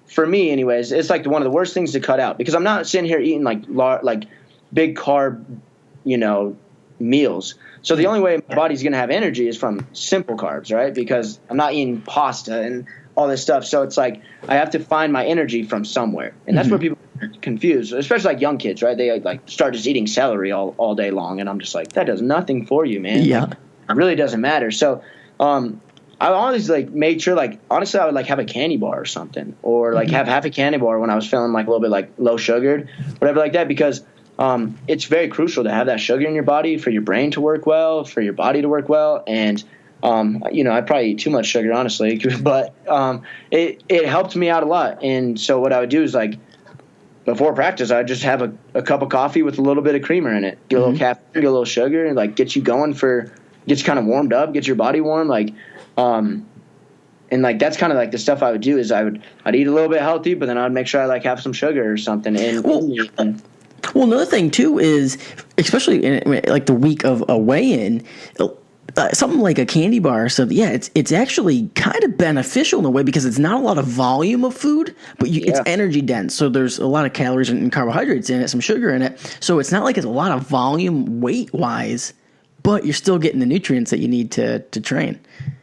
for me anyways, it's like one of the worst things to cut out because I'm not sitting here eating like big carb, meals. So the only way my body's going to have energy is from simple carbs, right? Because I'm not eating pasta and all this stuff. So it's like I have to find my energy from somewhere. And that's where people are confused, especially like young kids, right? They like start just eating celery all day long. And I'm just like, that does nothing for you, man. Yeah. Like, it really doesn't matter. So, I always like made sure like honestly I would like have a candy bar or something or like have half a candy bar when I was feeling like a little bit like low sugared, whatever like that, because it's very crucial to have that sugar in your body for your brain to work well, for your body to work well. And I probably eat too much sugar honestly, but it helped me out a lot. And so what I would do is like before practice I'd just have a cup of coffee with a little bit of creamer in it, get a little caffeine, get a little sugar, and like get you going for gets kind of warmed up, gets your body warm. Like, and like, that's kind of like the stuff I would do is I'd eat a little bit healthy, but then I'd make sure I like have some sugar or something. Well, another thing too is, especially in like the week of a weigh-in, something like a candy bar or something. Yeah, it's actually kind of beneficial in a way because it's not a lot of volume of food, but it's energy dense. So there's a lot of calories and carbohydrates in it, some sugar in it. So it's not like it's a lot of volume weight wise, but you're still getting the nutrients that you need to train.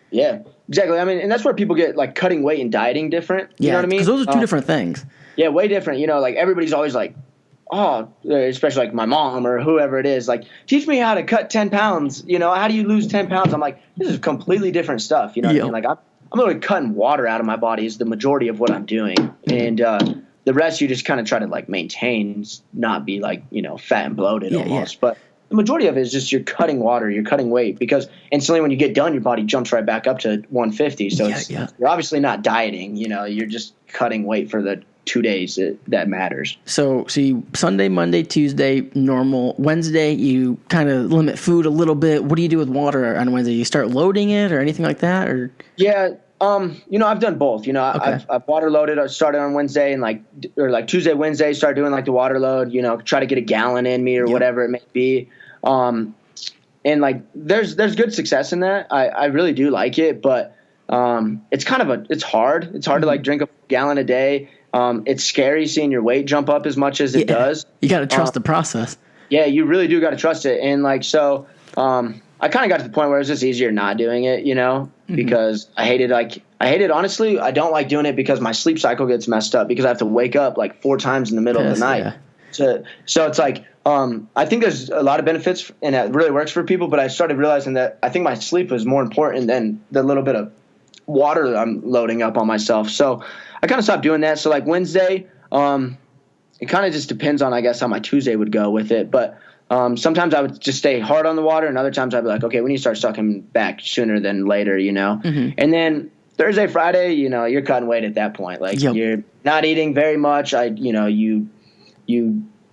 Yeah, exactly. I mean, and that's where people get like cutting weight and dieting different. You know what I mean? Because those are two different things. Yeah, way different. You know, like everybody's always like, oh, especially like my mom or whoever it is, like, teach me how to cut 10 pounds. You know, how do you lose 10 pounds? I'm like, this is completely different stuff. You know what I mean? Like, I'm literally cutting water out of my body is the majority of what I'm doing. And the rest you just kind of try to like maintain, not be like, you know, fat and bloated almost. Yeah. But the majority of it is just you're cutting water, you're cutting weight, because instantly when you get done, your body jumps right back up to 150. So you're obviously not dieting, you know, you're just cutting weight for the 2 days that matters. So you Sunday, Monday, Tuesday, normal. Wednesday, you kind of limit food a little bit. What do you do with water on Wednesday? You start loading it or anything like that? Or yeah, you know, I've done both. You know, I've water loaded. I started on Wednesday and like Tuesday, Wednesday, start doing like the water load. You know, try to get a gallon in me or whatever it may be. And like there's good success in that. I really do like it, but it's kind of it's hard. It's hard to like drink a gallon a day. It's scary seeing your weight jump up as much as it does. You got to trust the process. Yeah, you really do got to trust it. And like, so, I kind of got to the point where it was just easier not doing it, you know, because I hated honestly, I don't like doing it because my sleep cycle gets messed up because I have to wake up like 4 times in the middle of the night. Yeah. So it's like, I think there's a lot of benefits and it really works for people, but I started realizing that I think my sleep was more important than the little bit of water that I'm loading up on myself. So I kind of stopped doing that. So like Wednesday, it kind of just depends on, I guess, how my Tuesday would go with it. But sometimes I would just stay hard on the water, and other times I'd be like, okay, we need to start sucking back sooner than later, you know. And then Thursday, Friday, you know, you're cutting weight at that point. Like you're not eating very much. You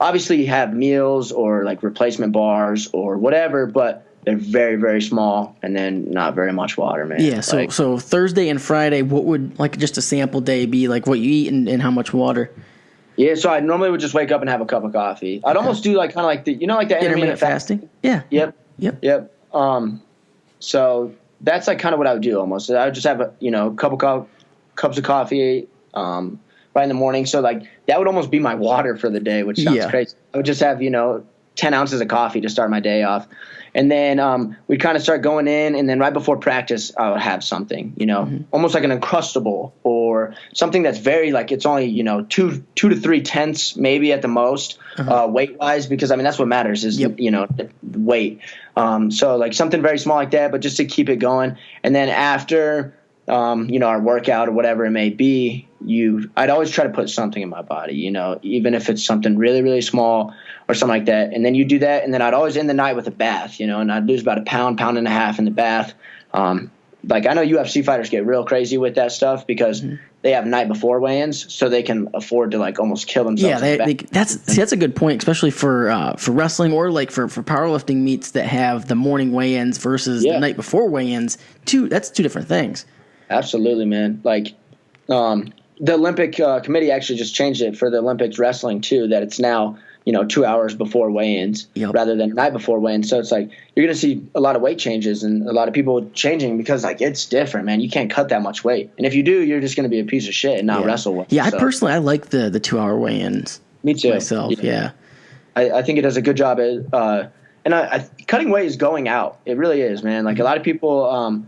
obviously have meals or like replacement bars or whatever, but they're very, very small and then not very much water, man. Yeah, so Thursday and Friday, what would like just a sample day be like what you eat and how much water? Yeah, so I normally would just wake up and have a cup of coffee. I'd almost do like kind of like the intermittent fasting? Yeah. Yep. So that's like kind of what I would do almost. I would just have a couple cups of coffee right in the morning. So like that would almost be my water for the day, which sounds crazy. I would just have 10 ounces of coffee to start my day off. And then we'd kind of start going in, and then right before practice, I would have something, almost like an Uncrustable or something that's very like it's only 2 to 3 tenths maybe at the most weight wise, because I mean that's what matters is the weight. So like something very small like that, but just to keep it going. And then after our workout or whatever it may be, I'd always try to put something in my body, even if it's something really, really small or something like that. And then you do that. And then I'd always end the night with a bath, and I'd lose about a pound and a half in the bath. Like I know UFC fighters get real crazy with that stuff because they have night before weigh-ins, so they can afford to like almost kill themselves. Yeah, that's a good point, especially for wrestling or like for powerlifting meets that have the morning weigh-ins versus the night before weigh-ins. That's two different things. Absolutely, man. Like the Olympic committee actually just changed it for the Olympics wrestling too, that it's now 2 hours before weigh-ins rather than night before weigh-ins. So it's like you're going to see a lot of weight changes and a lot of people changing because like it's different, man. You can't cut that much weight, and if you do, you're just going to be a piece of shit and not wrestle well. Yeah, so. I like the 2 hour weigh-ins. Me too. Myself, yeah. I think it does a good job at cutting weight is going out. It really is, man. Like a lot of people.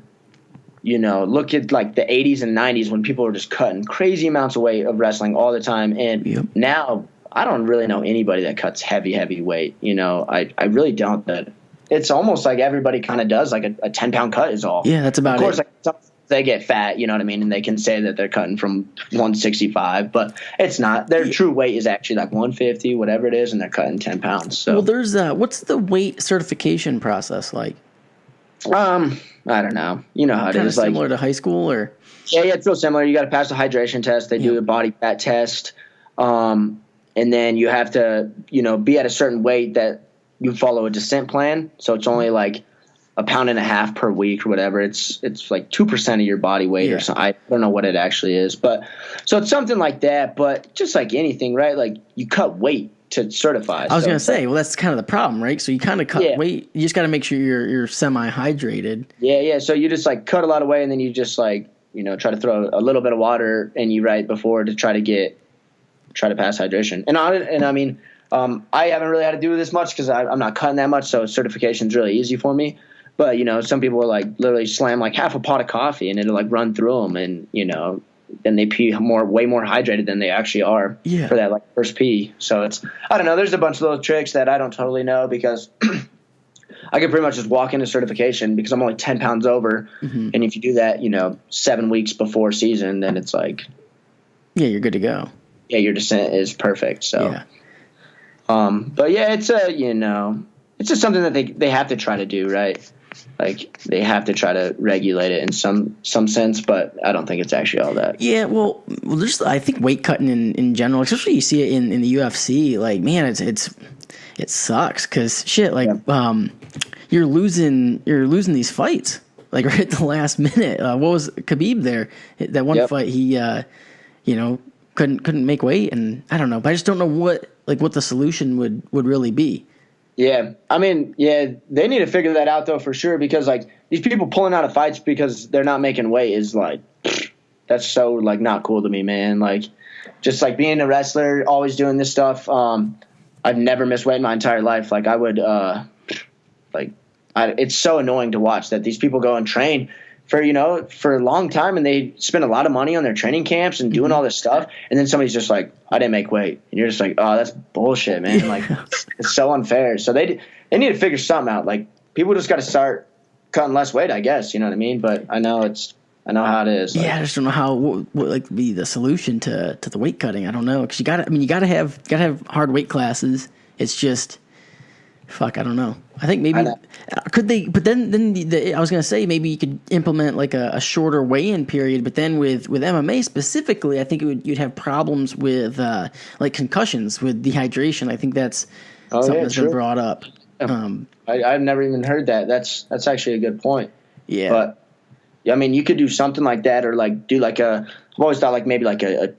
Look at like the 80s and 90s when people were just cutting crazy amounts of weight of wrestling all the time. And now I don't really know anybody that cuts heavy weight. I really don't. That it's almost like everybody kind of does like a 10-pound cut is all. Yeah, that's about it. Of course, like, they get fat, you know what I mean? And they can say that they're cutting from 165, but it's not. Their true weight is actually like 150, whatever it is, and they're cutting 10 pounds. So. Well, there's what's the weight certification process like? I don't know. You know how it is. Similar to high school, or yeah, it's real similar. You got to pass the hydration test. They do a body fat test, and then you have to, be at a certain weight that you follow a descent plan. So it's only like a pound and a half per week or whatever. It's like 2% of your body weight or something. I don't know what it actually is, but so it's something like that. But just like anything, right? Like you cut weight to certify. I was going to say, well, that's kind of the problem, right? So you kind of cut weight. You just got to make sure you're semi-hydrated. Yeah. So you just like cut a lot of weight, and then you just like, try to throw a little bit of water in you right before to try to pass hydration. And I mean, I haven't really had to do this much because I'm not cutting that much, so certification is really easy for me. But some people will like literally slam like half a pot of coffee and it'll like run through them, and then they pee way more hydrated than they actually are for that like first pee. So I don't know. There's a bunch of little tricks that I don't totally know because I could pretty much just walk into certification because I'm only 10 pounds over. Mm-hmm. And if you do that, 7 weeks before season, then it's like, you're good to go. Yeah, your descent is perfect. So, but yeah, it's it's just something that they have to try to do, right? Like they have to try to regulate it in some sense, but I don't think it's actually all that. Yeah, well, there's I think weight cutting in general, especially you see it in the UFC. Like, man, it sucks because shit. Like, you're losing these fights like right at the last minute. What was Khabib there? That one fight, he couldn't make weight, and I don't know, but I just don't know what the solution would really be. Yeah, I mean, they need to figure that out though for sure, because like these people pulling out of fights because they're not making weight is like, that's so like not cool to me, man. Like, just like being a wrestler, always doing this stuff. I've never missed weight in my entire life. Like I would, it's so annoying to watch that these people go and train for a long time, and they spend a lot of money on their training camps and doing all this stuff, and then somebody's just like, I didn't make weight, and you're just like, oh, that's bullshit, man. Like it's so unfair. So they need to figure something out. Like people just got to start cutting less weight, I guess. You know what I mean? But I know how it is. Like, I just don't know how what be the solution to the weight cutting. I don't know, because you gotta have hard weight classes. It's just. Fuck, I don't know. I think maybe could they? But then I was gonna say maybe you could implement like a shorter weigh-in period. But then with MMA specifically, I think you'd have problems with like concussions with dehydration. I think that's something that's been brought up. I've never even heard that. That's actually a good point. Yeah, but I mean, you could do something like that, or like do like I've always thought like maybe like a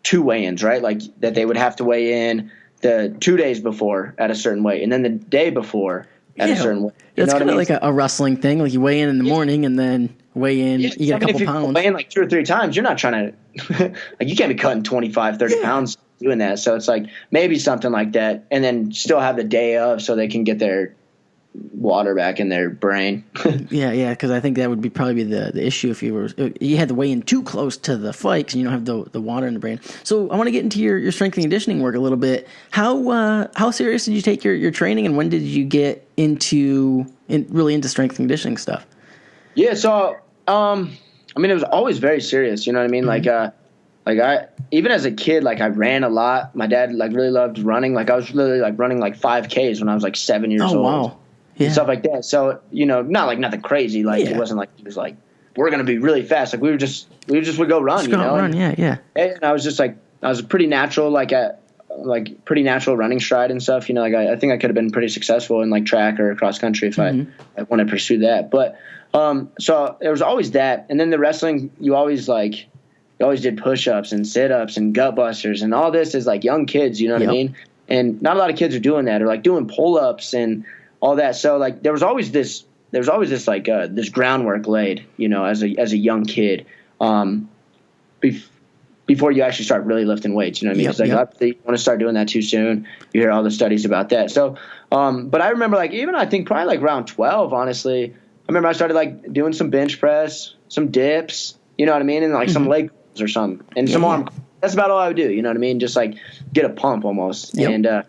2 weigh-ins, right? Like that they would have to weigh in the 2 days before at a certain weight, and then the day before at a certain weight. That's kind of like a wrestling thing. Like you weigh in the morning and then weigh in, you get a couple pounds. If you weigh in like 2 or 3 times, you're not trying to like you can't be cutting 25, 30 pounds doing that. So it's like maybe something like that, and then still have the day of so they can get their water back in their brain. yeah, because I think that would probably be the issue if you had to weigh in too close to the fight because you don't have the water in the brain. So I want to get into your strength and conditioning work a little bit. How serious did you take your training, and when did you get really into strength and conditioning stuff? Yeah, so I mean, it was always very serious. You know what I mean? Mm-hmm. Like I even as a kid, like I ran a lot. My dad like really loved running. Like I was literally like running like 5Ks when I was like 7 years old. Oh wow. Yeah. Stuff like that. So, not like nothing crazy. Like it wasn't like he was like, we're going to be really fast. Like we would go run, run, yeah. And I was just like, I was a pretty natural, pretty natural running stride and stuff. Like I think I could have been pretty successful in like track or cross country if I want to pursue that. But, so there was always that. And then the wrestling, you always did push-ups and sit-ups and gut busters and all this as like young kids, you know what I mean? And not a lot of kids are doing that, or like doing pull-ups and all that. So like there was always this like this groundwork laid, as a young kid, before you actually start really lifting weights. You know what I mean? It's like you want to start doing that too soon. You hear all the studies about that. So, but I remember like even I think probably like around 12, honestly, I remember I started like doing some bench press, some dips, you know what I mean, and like some leg curls or something, and some arm. That's about all I would do. You know what I mean? Just like get a pump almost. Yep.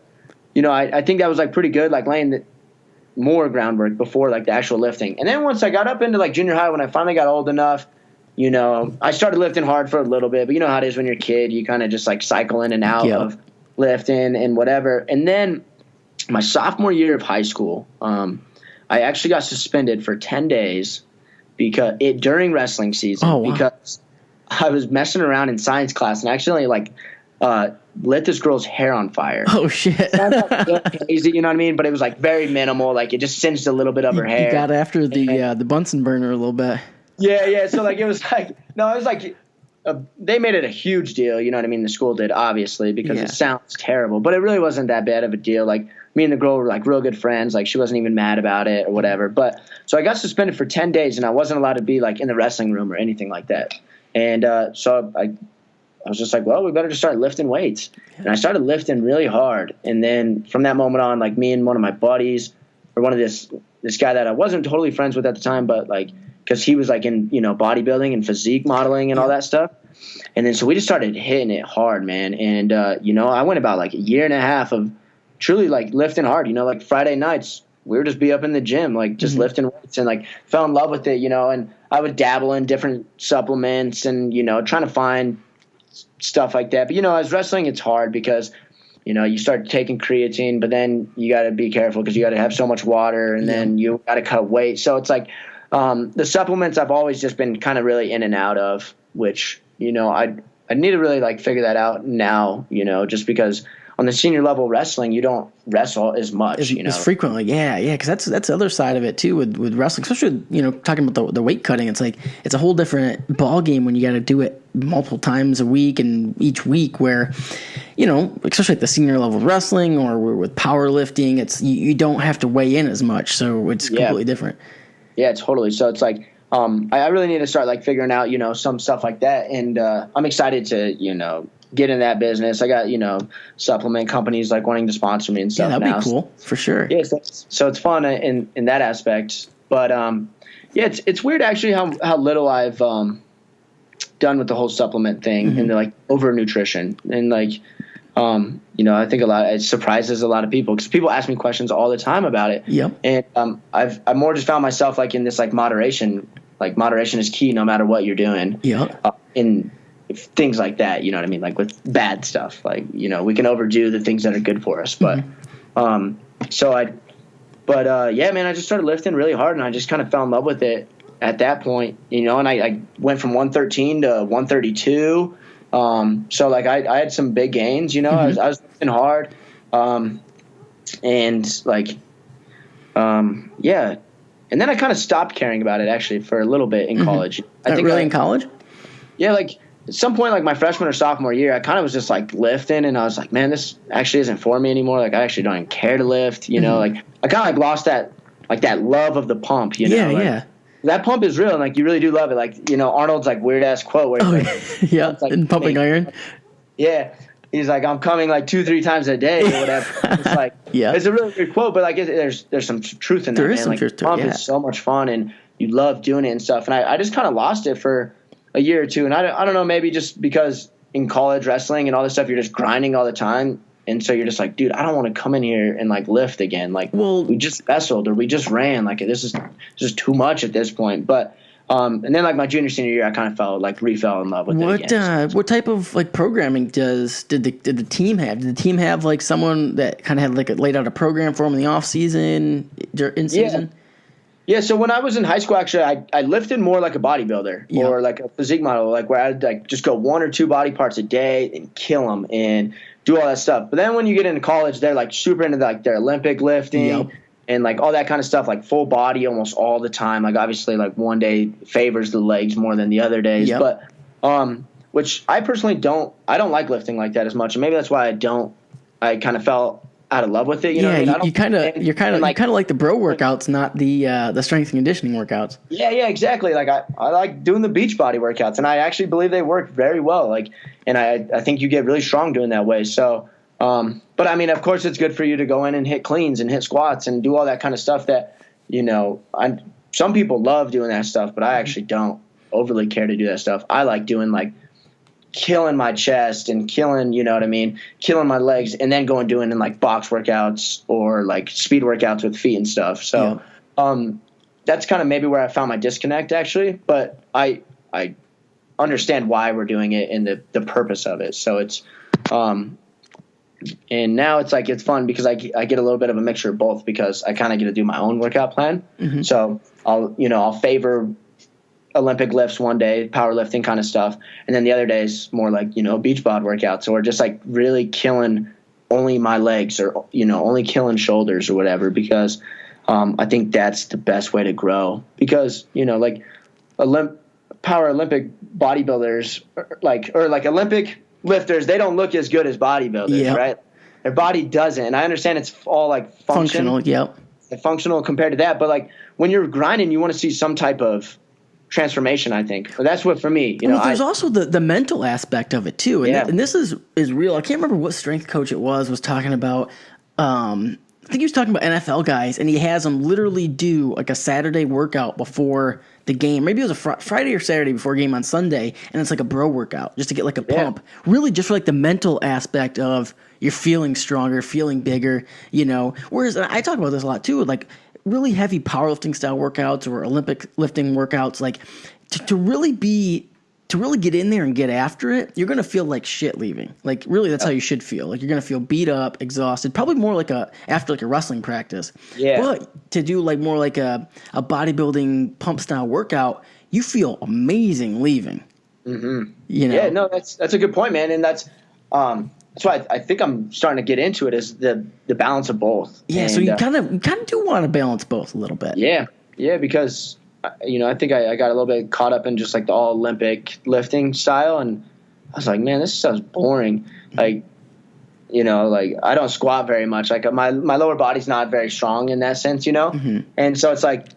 And I think that was like pretty good, like laying more groundwork before like the actual lifting. And then once I got up into like junior high, when I finally got old enough, I started lifting hard for a little bit, but you know how it is when you're a kid, you kind of just like cycle in and out of lifting and whatever. And then my sophomore year of high school, I actually got suspended for 10 days during wrestling season because I was messing around in science class and accidentally like lit this girl's hair on fire. Oh shit. Sounds like crazy, you know what I mean? But it was like very minimal. Like it just singed a little bit of her hair. You got after the Bunsen burner a little bit. Yeah. So like it was like they made it a huge deal. You know what I mean? The school did, obviously, because it sounds terrible, but it really wasn't that bad of a deal. Like me and the girl were like real good friends. Like she wasn't even mad about it or whatever. But so I got suspended for 10 days and I wasn't allowed to be like in the wrestling room or anything like that. And so I was just like, well, we better just start lifting weights. And I started lifting really hard. And then from that moment on, like me and one of my buddies, or one of this guy that I wasn't totally friends with at the time, but like, because he was like in, bodybuilding and physique modeling and all that stuff. And then so we just started hitting it hard, man. And, I went about like a year and a half of truly like lifting hard, like Friday nights, we would just be up in the gym, like just lifting weights, and like fell in love with it, and I would dabble in different supplements and, trying to find stuff like that. But, as wrestling, it's hard because, you start taking creatine, but then you got to be careful because you got to have so much water, and then you got to cut weight. So it's like the supplements I've always just been kind of really in and out of, which, I need to really like figure that out now, just because on the senior level wrestling, you don't wrestle as much, as frequently. Yeah. Because that's the other side of it too with wrestling, especially talking about the weight cutting. It's like it's a whole different ball game when you got to do it multiple times a week and each week. Where especially at the senior level of wrestling or with powerlifting, it's you don't have to weigh in as much, so it's completely different. Yeah, totally. So it's like I really need to start like figuring out some stuff like that, and I'm excited to get in that business. I got, supplement companies like wanting to sponsor me and stuff. Yeah, that'd now. be cool for sure. Yeah, so it's fun in that aspect. But it's weird actually how little I've done with the whole supplement thing and the like over nutrition and like I think it surprises a lot of people because people ask me questions all the time about it. Yep. And I've more just found myself like in this like moderation. Like moderation is key no matter what you're doing. Yeah. In things like that, you know what I mean? Like with bad stuff, like, we can overdo the things that are good for us. But, man, I just started lifting really hard and I just kind of fell in love with it at that point, and I went from 113 to 132. So like I had some big gains, I was lifting hard. And then I kind of stopped caring about it actually for a little bit in college. I think really in college? Yeah. Like, at some point, like my freshman or sophomore year, I kind of was just like lifting, and I was like, man, this actually isn't for me anymore. Like, I actually don't even care to lift, Like, I kind of like lost that love of the pump, Yeah. That pump is real, and like you really do love it. Like, Arnold's like weird ass quote where he's and pumping iron. Yeah, he's like, I'm coming like 2-3 times a day or whatever. It's like, it's a really weird quote, but like there's some truth in that. There is some truth to it. Pump is so much fun, and you love doing it and stuff. And I just kind of lost it for a year or two, and I don't know, maybe just because in college wrestling and all this stuff, you're just grinding all the time, and so you're just like, dude, I don't want to come in here and like lift again. Like, we just wrestled or we just ran. Like, this is just too much at this point. But and then like my junior senior year, I kind of refell in love with it again. What type of like programming did the team have? Did the team have like someone that kind of had like laid out a program for them in the off season, in season? Yeah, so when I was in high school, actually, I lifted more like a bodybuilder or like a physique model, like where I'd like just go 1 or 2 body parts a day and kill them and do all that stuff. But then when you get into college, they're like super into like their Olympic lifting and like all that kind of stuff, like full body almost all the time. Like obviously, like one day favors the legs more than the other days, but which I personally don't like lifting like that as much, and maybe that's why I kind of fell out of love with it. You kind of like the bro workouts, not the strength and conditioning workouts. Yeah, exactly. Like I like doing the beach body workouts, and I actually believe they work very well. Like, and I think you get really strong doing that way. So, but I mean, of course, it's good for you to go in and hit cleans and hit squats and do all that kind of stuff. That some people love doing that stuff, but I actually don't overly care to do that stuff. I like doing like killing my chest and killing my legs, and then going doing in like box workouts or like speed workouts with feet and stuff. So that's kind of maybe where I found my disconnect actually, but I understand why we're doing it and the purpose of it. So it's and now it's like it's fun because I get a little bit of a mixture of both because I kind of get to do my own workout plan. So I'll favor Olympic lifts one day, powerlifting kind of stuff, and then the other day is more like, beach bod workouts, or just like really killing only my legs, or only killing shoulders or whatever, because I think that's the best way to grow. Because like power Olympic bodybuilders, or like Olympic lifters, they don't look as good as bodybuilders, right? Their body doesn't, and I understand it's all like functional, functional compared to that, but like when you're grinding, you want to see some type of transformation, I think. But that's what, for me, there's also the mental aspect of it too. And, and this is real. I can't remember what strength coach it was talking about. I think he was talking about NFL guys, and he has them literally do like a Saturday workout before the game. Maybe it was a Friday or Saturday before a game on Sunday, and it's like a bro workout just to get like a pump. Really just for like the mental aspect of you're feeling stronger, feeling bigger, Whereas I talk about this a lot too, like really heavy powerlifting style workouts or Olympic lifting workouts, like to really get in there and get after it, you're going to feel like shit leaving. Like really that's how you should feel. Like you're going to feel beat up, exhausted, probably more like after like a wrestling practice. Yeah. But to do like more like a bodybuilding pump style workout, you feel amazing leaving. Mm-hmm. Yeah, no, that's a good point, man. And that's why I think I'm starting to get into it, is the balance of both. Yeah, and so you kind of do want to balance both a little bit. Yeah, because I think I got a little bit caught up in just like the all Olympic lifting style, and I was like, man, this sounds boring. Like, like I don't squat very much. Like my lower body's not very strong in that sense, Mm-hmm. And so it's like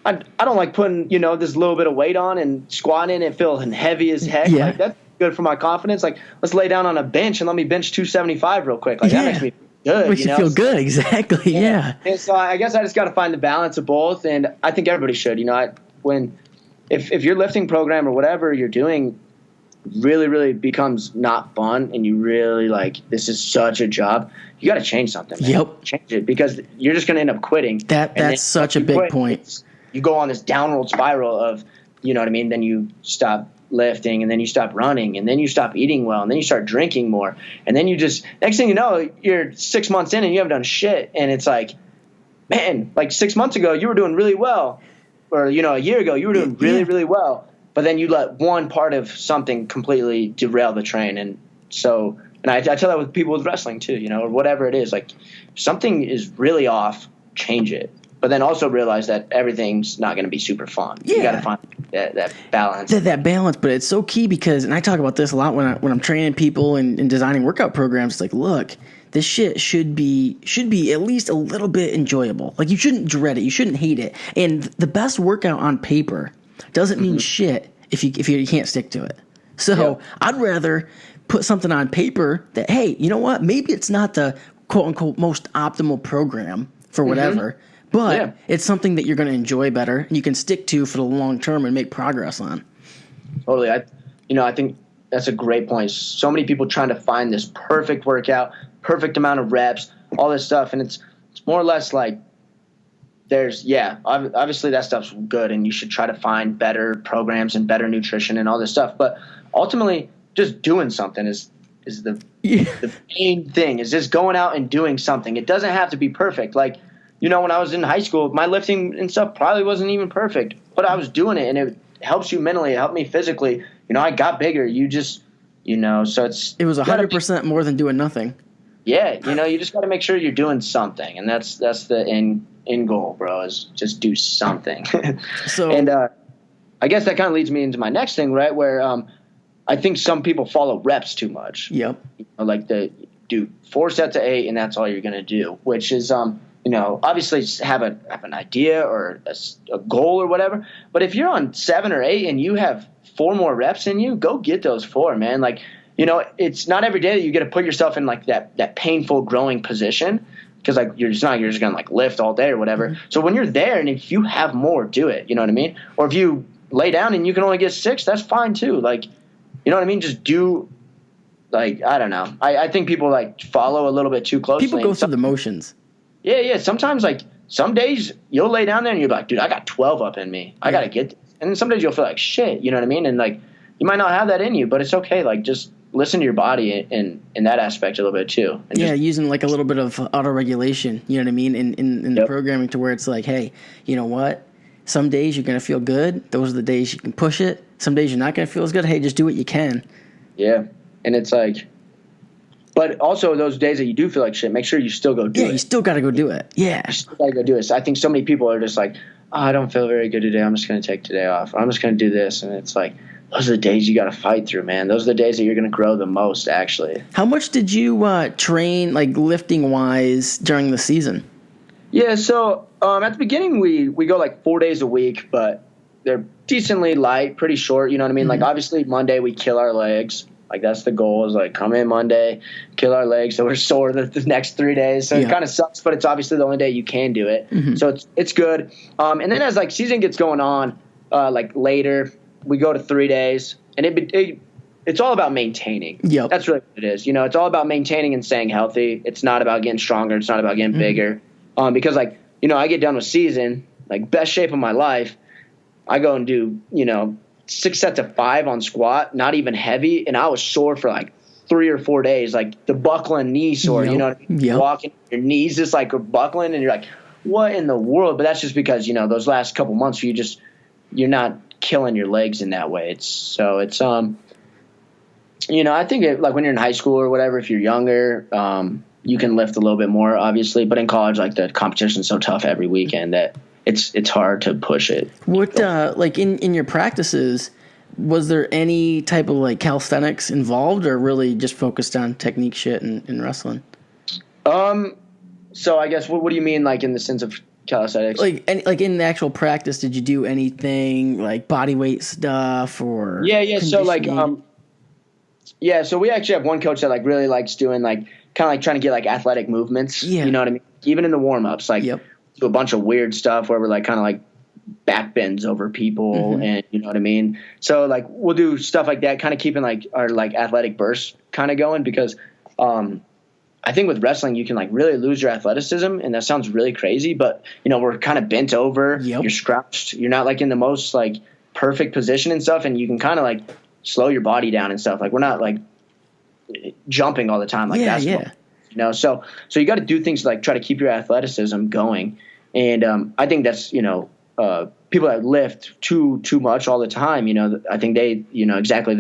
I don't like putting this little bit of weight on and squatting and feeling heavy as heck. Yeah. Like that's good for my confidence. Like, let's lay down on a bench and let me bench 275 real quick. Like that makes me good. Makes you feel good. Exactly. Yeah. And so I guess I just got to find the balance of both. And I think everybody should, if your lifting program or whatever you're doing really, really becomes not fun, and you really like, this is such a job, you got to change something. Man. Yep. Change it, because you're just going to end up quitting. That's such a big point. You go on this downward spiral of, then you stop lifting, and then you stop running, and then you stop eating well, and then you start drinking more, and then you just, next thing you know, you're 6 months in and you haven't done shit. And it's like, man, like 6 months ago you were doing really well, or a year ago you were doing really, really well, but then you let one part of something completely derail the train. And so, and I tell that with people with wrestling too, or whatever it is, like something is really off, change it. But then also realize that everything's not going to be super fun. You got to find that balance. That balance, but it's so key because, and I talk about this a lot when I'm training people and designing workout programs. It's like, look, this shit should be at least a little bit enjoyable. Like, you shouldn't dread it, you shouldn't hate it. And the best workout on paper doesn't mean shit if you can't stick to it. So I'd rather put something on paper that, hey, you know what? Maybe it's not the quote unquote most optimal program for whatever. But it's something that you're going to enjoy better and you can stick to for the long term and make progress on. Totally. I think that's a great point. So many people trying to find this perfect workout, perfect amount of reps, all this stuff. And it's more or less like obviously that stuff's good, and you should try to find better programs and better nutrition and all this stuff. But ultimately, just doing something is the main thing, is just going out and doing something. It doesn't have to be perfect. Like, when I was in high school, my lifting and stuff probably wasn't even perfect, but I was doing it, and it helps you mentally. It helped me physically. I got bigger. You just, so it was 100% more than doing nothing. Yeah. You just got to make sure you're doing something. And that's the end goal, bro, is just do something. And I guess that kind of leads me into my next thing, right? Where I think some people follow reps too much. Yep. Like do 4 sets of 8 and that's all you're going to do, which is, obviously have an idea or a goal or whatever. But if you're on 7 or 8 and you have 4 more reps in you, go get those 4, man. Like, it's not every day that you get to put yourself in like that painful growing position, because like you're just going to like lift all day or whatever. Mm-hmm. So when you're there and if you have more, do it. You know what I mean? Or if you lay down and you can only get 6, that's fine too. Like, you know what I mean? Just do, like, I don't know. I think people like follow a little bit too closely. People go through the motions. Yeah. Sometimes, like, some days you'll lay down there and you're like, dude, I got 12 up in me. I got to get this. And then some days you'll feel like shit, you know what I mean? And, like, you might not have that in you, but it's okay. Like, just listen to your body in that aspect a little bit too. And using, like, a little bit of auto-regulation, you know what I mean, in the programming, to where it's like, hey, you know what? Some days you're going to feel good. Those are the days you can push it. Some days you're not going to feel as good. Hey, just do what you can. Yeah. And it's like, but also those days that you do feel like shit, make sure you still go do it. Yeah, you still got to go do it. Yeah. You still got to go do it. So I think so many people are just like, oh, I don't feel very good today. I'm just going to take today off. I'm just going to do this. And it's like, those are the days you got to fight through, man. Those are the days that you're going to grow the most, actually. How much did you train, like lifting-wise, during the season? Yeah, so at the beginning we go like 4 days a week, but they're decently light, pretty short. You know what I mean? Like obviously Monday we kill our legs. Like that's the goal is like come in Monday, kill our legs so we're sore the next 3 days. So it kind of sucks, but it's obviously the only day you can do it. So it's good. And then as like season gets going on, like later we go to 3 days, and it's all about maintaining. Yep. That's really what it is. You know, it's all about maintaining and staying healthy. It's not about getting stronger. It's not about getting bigger. Because like, you know, I get done with season, like best shape of my life. I go and do, you know, 6 sets of 5 on squat, not even heavy. And I was sore for like 3 or 4 days, like the buckling knee sore, you know what I mean? Walking, your knees just like are buckling and you're like, what in the world? But that's just because, you know, those last couple months you're not killing your legs in that way. It's you know, I think like when you're in high school or whatever, if you're younger, you can lift a little bit more, obviously. But in college, like the competition's so tough every weekend that it's hard to push it. What like in your practices, was there any type of like calisthenics involved, or really just focused on technique shit and wrestling? So I guess what do you mean, like in the sense of calisthenics? Like in the actual practice, did you do anything like body weight stuff or? Yeah. So like so we actually have one coach that like really likes doing like kind of like trying to get like athletic movements. Yeah. You know what I mean? Even in the warm ups, like do a bunch of weird stuff where we're like kind of like back bends over people and you know what I mean? So like we'll do stuff like that, kind of keeping like our like athletic bursts kind of going, because I think with wrestling you can like really lose your athleticism, and that sounds really crazy, but you know, we're kind of bent over, you're scrouched, you're not like in the most like perfect position and stuff, and you can kind of like slow your body down and stuff. Like we're not like jumping all the time like basketball. You know, so you got to do things like try to keep your athleticism going. And I think that's, you know, people that lift too much all the time, you know, I think they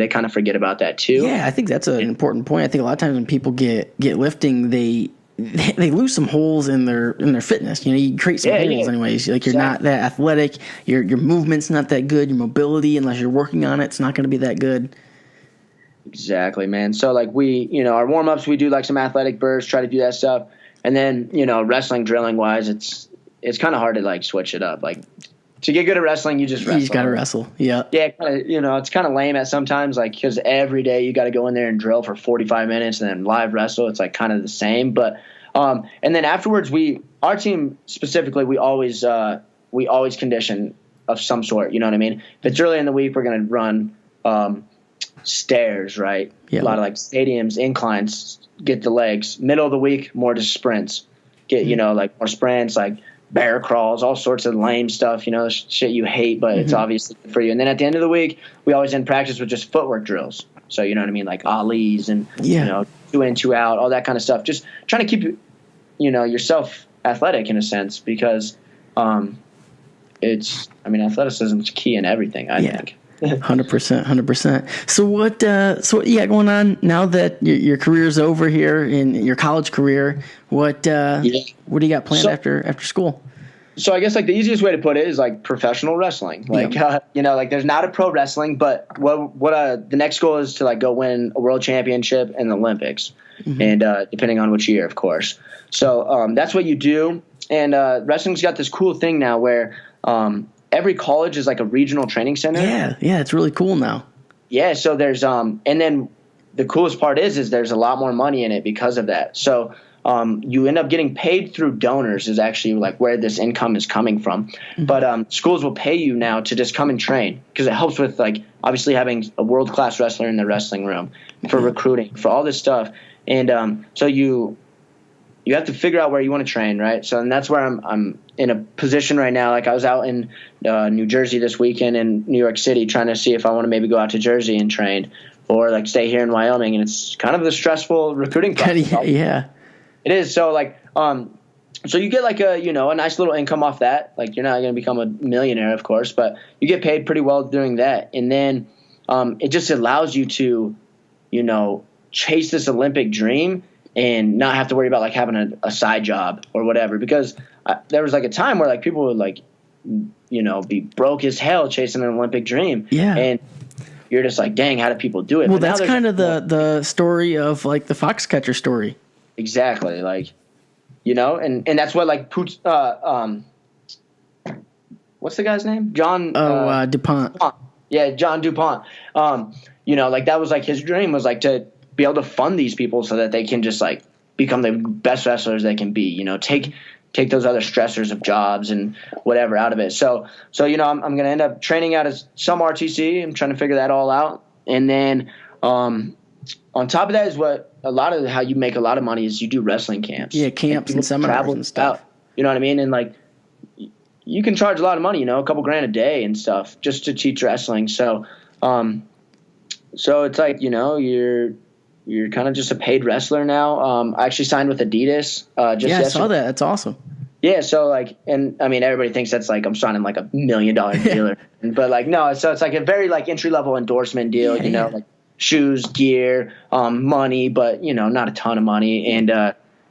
kind of forget about that too. Yeah, I think that's an important point. I think a lot of times when people get lifting, they lose some holes in their fitness. You know, you create some holes anyways. Like you're not that athletic, your movement's not that good, your mobility, unless you're working on it, it's not going to be that good. Exactly, man. So like we, you know, our warm ups, we do like some athletic bursts, try to do that stuff. And then, you know, wrestling, drilling wise, it's kind of hard to like switch it up. Like to get good at wrestling, you just wrestle. You just got to wrestle. Yeah. Yeah. You know, it's kind of lame at sometimes, like, because every day you got to go in there and drill for 45 minutes and then live wrestle. It's like kind of the same. But, and then afterwards our team specifically, we always condition of some sort. You know what I mean? If it's early in the week, we're going to run, stairs, right? A lot of like stadiums, inclines, get the legs. Middle of the week, more just sprints. Get, you know, like more sprints, like bear crawls, all sorts of lame stuff, you know, shit you hate, but it's obviously good for you. And then at the end of the week, we always end practice with just footwork drills. So, you know what I mean? Like ollies and, you know, 2 in, 2 out, all that kind of stuff. Just trying to keep, you know, yourself athletic in a sense, because athleticism is key in everything, I think. 100%. So what you got going on now that your career's over here in your college career? What do you got planned after school? So I guess like the easiest way to put it is like professional wrestling. Like you know, like there's not a pro wrestling, but what the next goal is to like go win a world championship and the Olympics, and depending on which year, of course. So that's what you do, and wrestling's got this cool thing now where every college is like a regional training center. Yeah, it's really cool now. Yeah, so there's and then the coolest part is there's a lot more money in it because of that. So you end up getting paid through donors is actually like where this income is coming from. But schools will pay you now to just come and train, because it helps with like obviously having a world-class wrestler in the wrestling room, for recruiting, for all this stuff. And so you have to figure out where you want to train, right? So and that's where I'm in a position right now. Like I was out in New Jersey this weekend and New York City trying to see if I want to maybe go out to Jersey and train, or like stay here in Wyoming. And it's kind of the stressful recruiting process. Yeah. It is. So like So you get like a nice little income off that. Like you're not going to become a millionaire, of course, but you get paid pretty well doing that. And then it just allows you to, chase this Olympic dream and not have to worry about like having a side job or whatever. Because there was like a time where like people would like, be broke as hell chasing an Olympic dream. Yeah. And you're just like, dang, how do people do it? Well, that's kind of the story of like the Foxcatcher story. Exactly. Like, and that's what like what's the guy's name? John DuPont. Yeah, John DuPont. Like that was like his dream was like to be able to fund these people so that they can just like become the best wrestlers they can be. Take those other stressors of jobs and whatever out of it. So I'm going to end up training out as some RTC. I'm trying to figure that all out. And then on top of that is what a lot of how you make a lot of money is you do wrestling camps. Yeah, camps and seminars and stuff. You know what I mean? And like you can charge a lot of money, a couple grand a day and stuff just to teach wrestling. So it's like, you're kind of just a paid wrestler now. I actually signed with Adidas. Yesterday. I saw that. That's awesome. Yeah. So like, and I mean, everybody thinks that's like, I'm signing like $1 million deal, but like, no, so it's like a very like entry level endorsement deal, like shoes, gear, money, but not a ton of money. And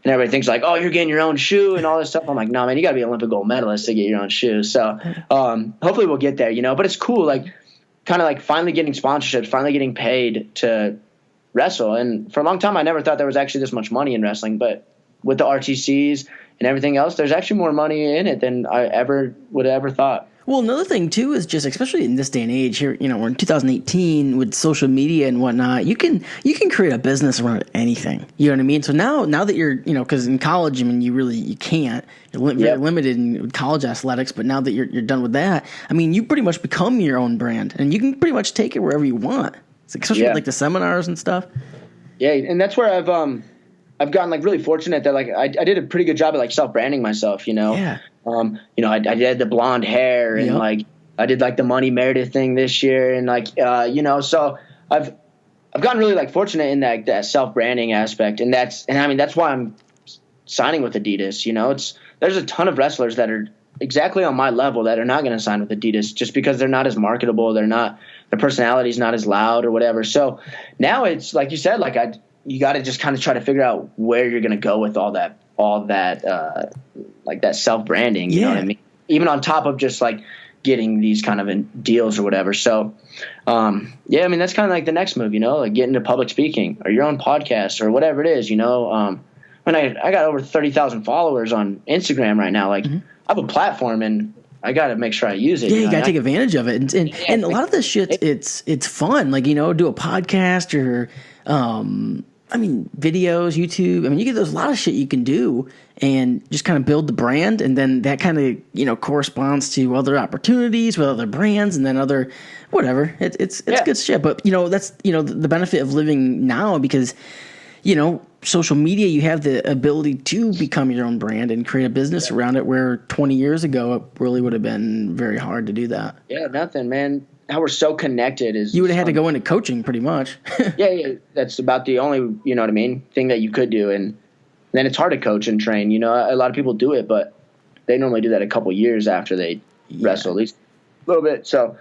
everybody thinks like, oh, you're getting your own shoe and all this stuff. I'm like, no, man, you gotta be an Olympic gold medalist to get your own shoe. So, hopefully we'll get there, but it's cool. Like kind of like finally getting sponsorships, finally getting paid to wrestle. And for a long time, I never thought there was actually this much money in wrestling, but with the RTCs and everything else, there's actually more money in it than I would have ever thought. Well, another thing too is just, especially in this day and age here, we're in 2018 with social media and whatnot. You can create a business around anything. You know what I mean? So now that you're, because in college, I mean, you can't. You're very limited in college athletics. But now that you're done with that, I mean, you pretty much become your own brand, and you can pretty much take it wherever you want. Especially with like the seminars and stuff. Yeah, and that's where I've gotten like really fortunate that like I did a pretty good job at like self-branding myself, Yeah. I did the blonde hair and like I did like the Money Meredith thing this year and like so I've gotten really like fortunate in that self-branding aspect, and I mean that's why I'm signing with Adidas. There's a ton of wrestlers that are exactly on my level that are not going to sign with Adidas just because they're not as marketable, their personality's not as loud or whatever. So now it's like you said, like you got to just kind of try to figure out where you're going to go with all that like that self-branding, you know what I mean? Even on top of just like getting these kind of deals or whatever. So, I mean, that's kind of like the next move, like getting into public speaking or your own podcast or whatever it is, when I got over 30,000 followers on Instagram right now, like I have a platform and I got to make sure I use it. Yeah, you got to take advantage of it. And a lot of this shit, it's fun. Like, do a podcast or, videos, YouTube. I mean, you get there's a lot of shit you can do and just kind of build the brand. And then that kind of, corresponds to other opportunities with other brands and then other whatever. It's good shit. But, that's, the benefit of living now because, social media, you have the ability to become your own brand and create a business around it where 20 years ago, it really would have been very hard to do that. Yeah, nothing, man. How we're so connected is you would have had to go into coaching pretty much. yeah, that's about the only, thing that you could do. And then it's hard to coach and train. A lot of people do it, but they normally do that a couple years after they wrestle, at least a little bit. So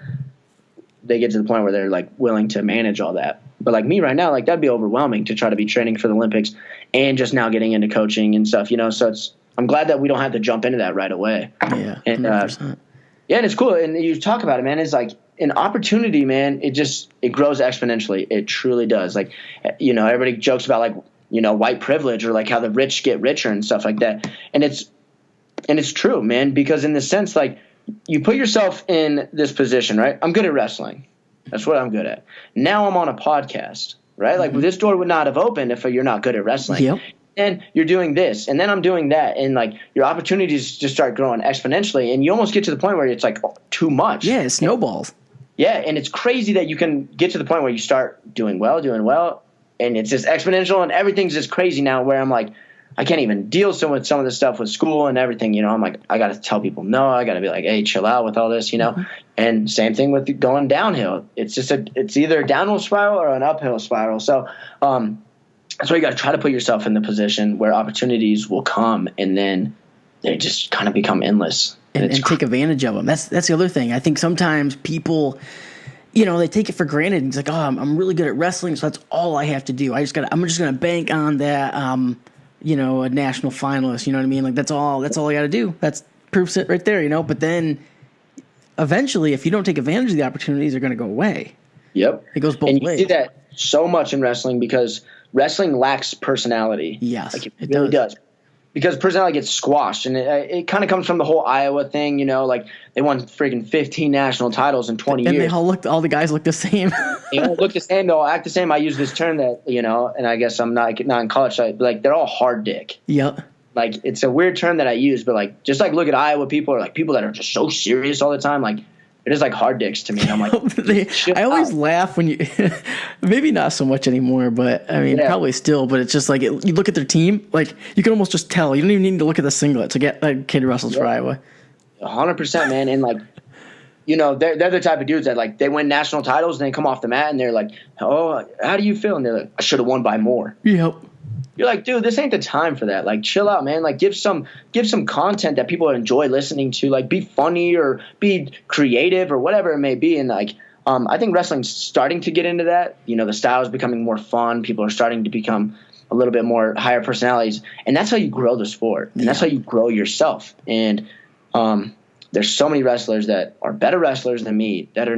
they get to the point where they're like willing to manage all that. But like me right now, like that'd be overwhelming to try to be training for the Olympics and just now getting into coaching and stuff, so I'm glad that we don't have to jump into that right away. Yeah. And, and it's cool. And you talk about it, man. It's like an opportunity, man. It grows exponentially. It truly does. Like, everybody jokes about like, white privilege or like how the rich get richer and stuff like that. And it's true, man, because in the sense, like you put yourself in this position, right? I'm good at wrestling. That's what I'm good at. Now I'm on a podcast, right? Like this door would not have opened if you're not good at wrestling. Yep. And you're doing this, and then I'm doing that, and like your opportunities just start growing exponentially, and you almost get to the point where it's like too much. Yeah, it snowballs. Yeah, and it's crazy that you can get to the point where you start doing well, and it's just exponential, and everything's just crazy now. Where I'm like, I can't even deal with some of the stuff with school and everything. I'm like, I got to tell people no. I got to be like, hey, chill out with all this, And same thing with going downhill. It's just it's either a downhill spiral or an uphill spiral. So, that's why you got to try to put yourself in the position where opportunities will come, and then they just kind of become endless. And take advantage of them. That's the other thing. I think sometimes people, they take it for granted. And it's like, oh, I'm really good at wrestling, so that's all I have to do. I'm just gonna bank on that. A national finalist. You know what I mean? Like that's all I got to do. That's proves it right there. But then eventually, if you don't take advantage of the opportunities, they're gonna go away. Yep, it goes both ways. And you see that so much in wrestling because wrestling lacks personality. Yes, like it really does. Because personality gets squashed, and it kind of comes from the whole Iowa thing, like they won freaking 15 national titles in 20 years. And all the guys look the same. They all look the same, they all act the same. I use this term that, and I guess I'm not in college, so they're all hard dick. Yep. Like, it's a weird term that I use, but just look at Iowa people, or people that are just so serious all the time, they're just like hard dicks to me. And I'm like, I always laugh when you, maybe not so much anymore, but I mean, probably still, but it's just you look at their team, you can almost just tell. You don't even need to look at the singlet to get that kid wrestles for Iowa. 100%, man. And they're the type of dudes that they win national titles and they come off the mat and they're like, oh, how do you feel? And they're like, I should have won by more. Yep. You're like, dude, this ain't the time for that. Chill out, man. Give some content that people enjoy listening to. Be funny or be creative or whatever it may be. And I think wrestling's starting to get into that. The style is becoming more fun. People are starting to become a little bit more higher personalities, and that's how you grow the sport, and that's how you grow yourself. And there's so many wrestlers that are better wrestlers than me that are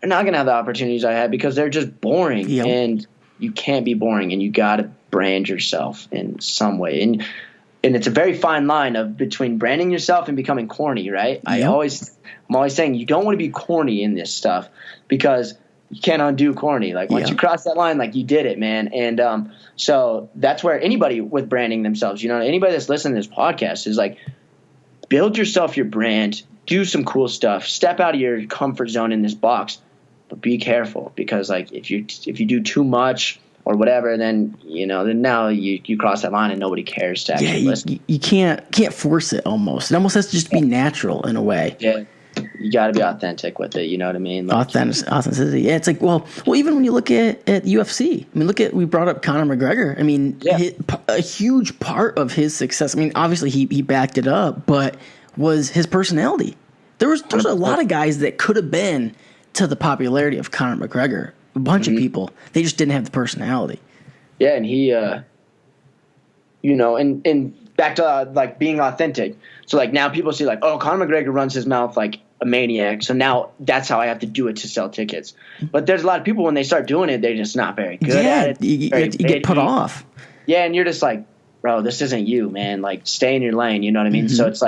not going to have the opportunities I had because they're just boring. Yep. And you can't be boring, and you got to brand yourself in some way. And it's a very fine line between branding yourself and becoming corny, right? Yep. I'm always saying you don't want to be corny in this stuff because you can't undo corny. Once you cross that line, you did it, man. And so that's where anybody with branding themselves, anybody that's listening to this podcast is build yourself your brand, do some cool stuff, step out of your comfort zone in this box, but be careful because if you do too much or whatever, then now you cross that line and nobody cares to actually listen. You can't force it almost. It almost has to just be natural in a way. Yeah. You got to be authentic with it. You know what I mean? Authenticity. Yeah, it's well, even when you look at UFC. I mean, we brought up Conor McGregor. I mean, a huge part of his success. I mean, obviously he backed it up, but was his personality. There's a lot of guys that could have been to the popularity of Conor McGregor. A bunch of people. They just didn't have the personality. Yeah, and he, and back to being authentic. So now people see oh, Conor McGregor runs his mouth like a maniac. So now that's how I have to do it to sell tickets. But there's a lot of people when they start doing it, they're just not very good at it. You get put off. Yeah, and you're just bro, this isn't you, man. Stay in your lane. You know what I mean? So it's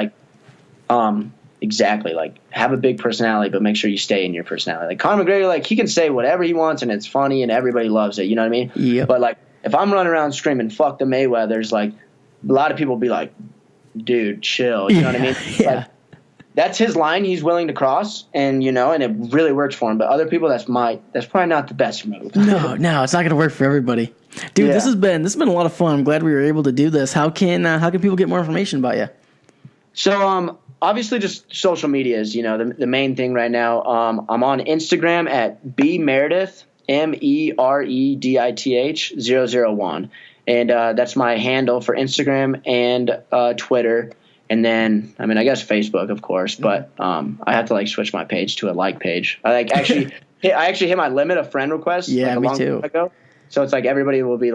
exactly have a big personality, but make sure you stay in your personality. Conor McGregor, he can say whatever he wants and it's funny and everybody loves it. You know what I mean? Yep. But if I'm running around screaming "fuck the Mayweathers," a lot of people will be like, "Dude, chill." You know what I mean? Yeah. That's his line he's willing to cross, and and it really works for him. But other people, that's probably not the best move. No, it's not going to work for everybody. Dude, this has been a lot of fun. I'm glad we were able to do this. How can people get more information about you? So obviously just social media is the main thing right now. I'm on Instagram at Meredith MEREDITH 001, and that's my handle for Instagram and Twitter. And then, I guess Facebook, of course, but I have to switch my page to a page. I actually hit my limit of friend requests. Yeah, a me long too. time ago. So it's everybody will be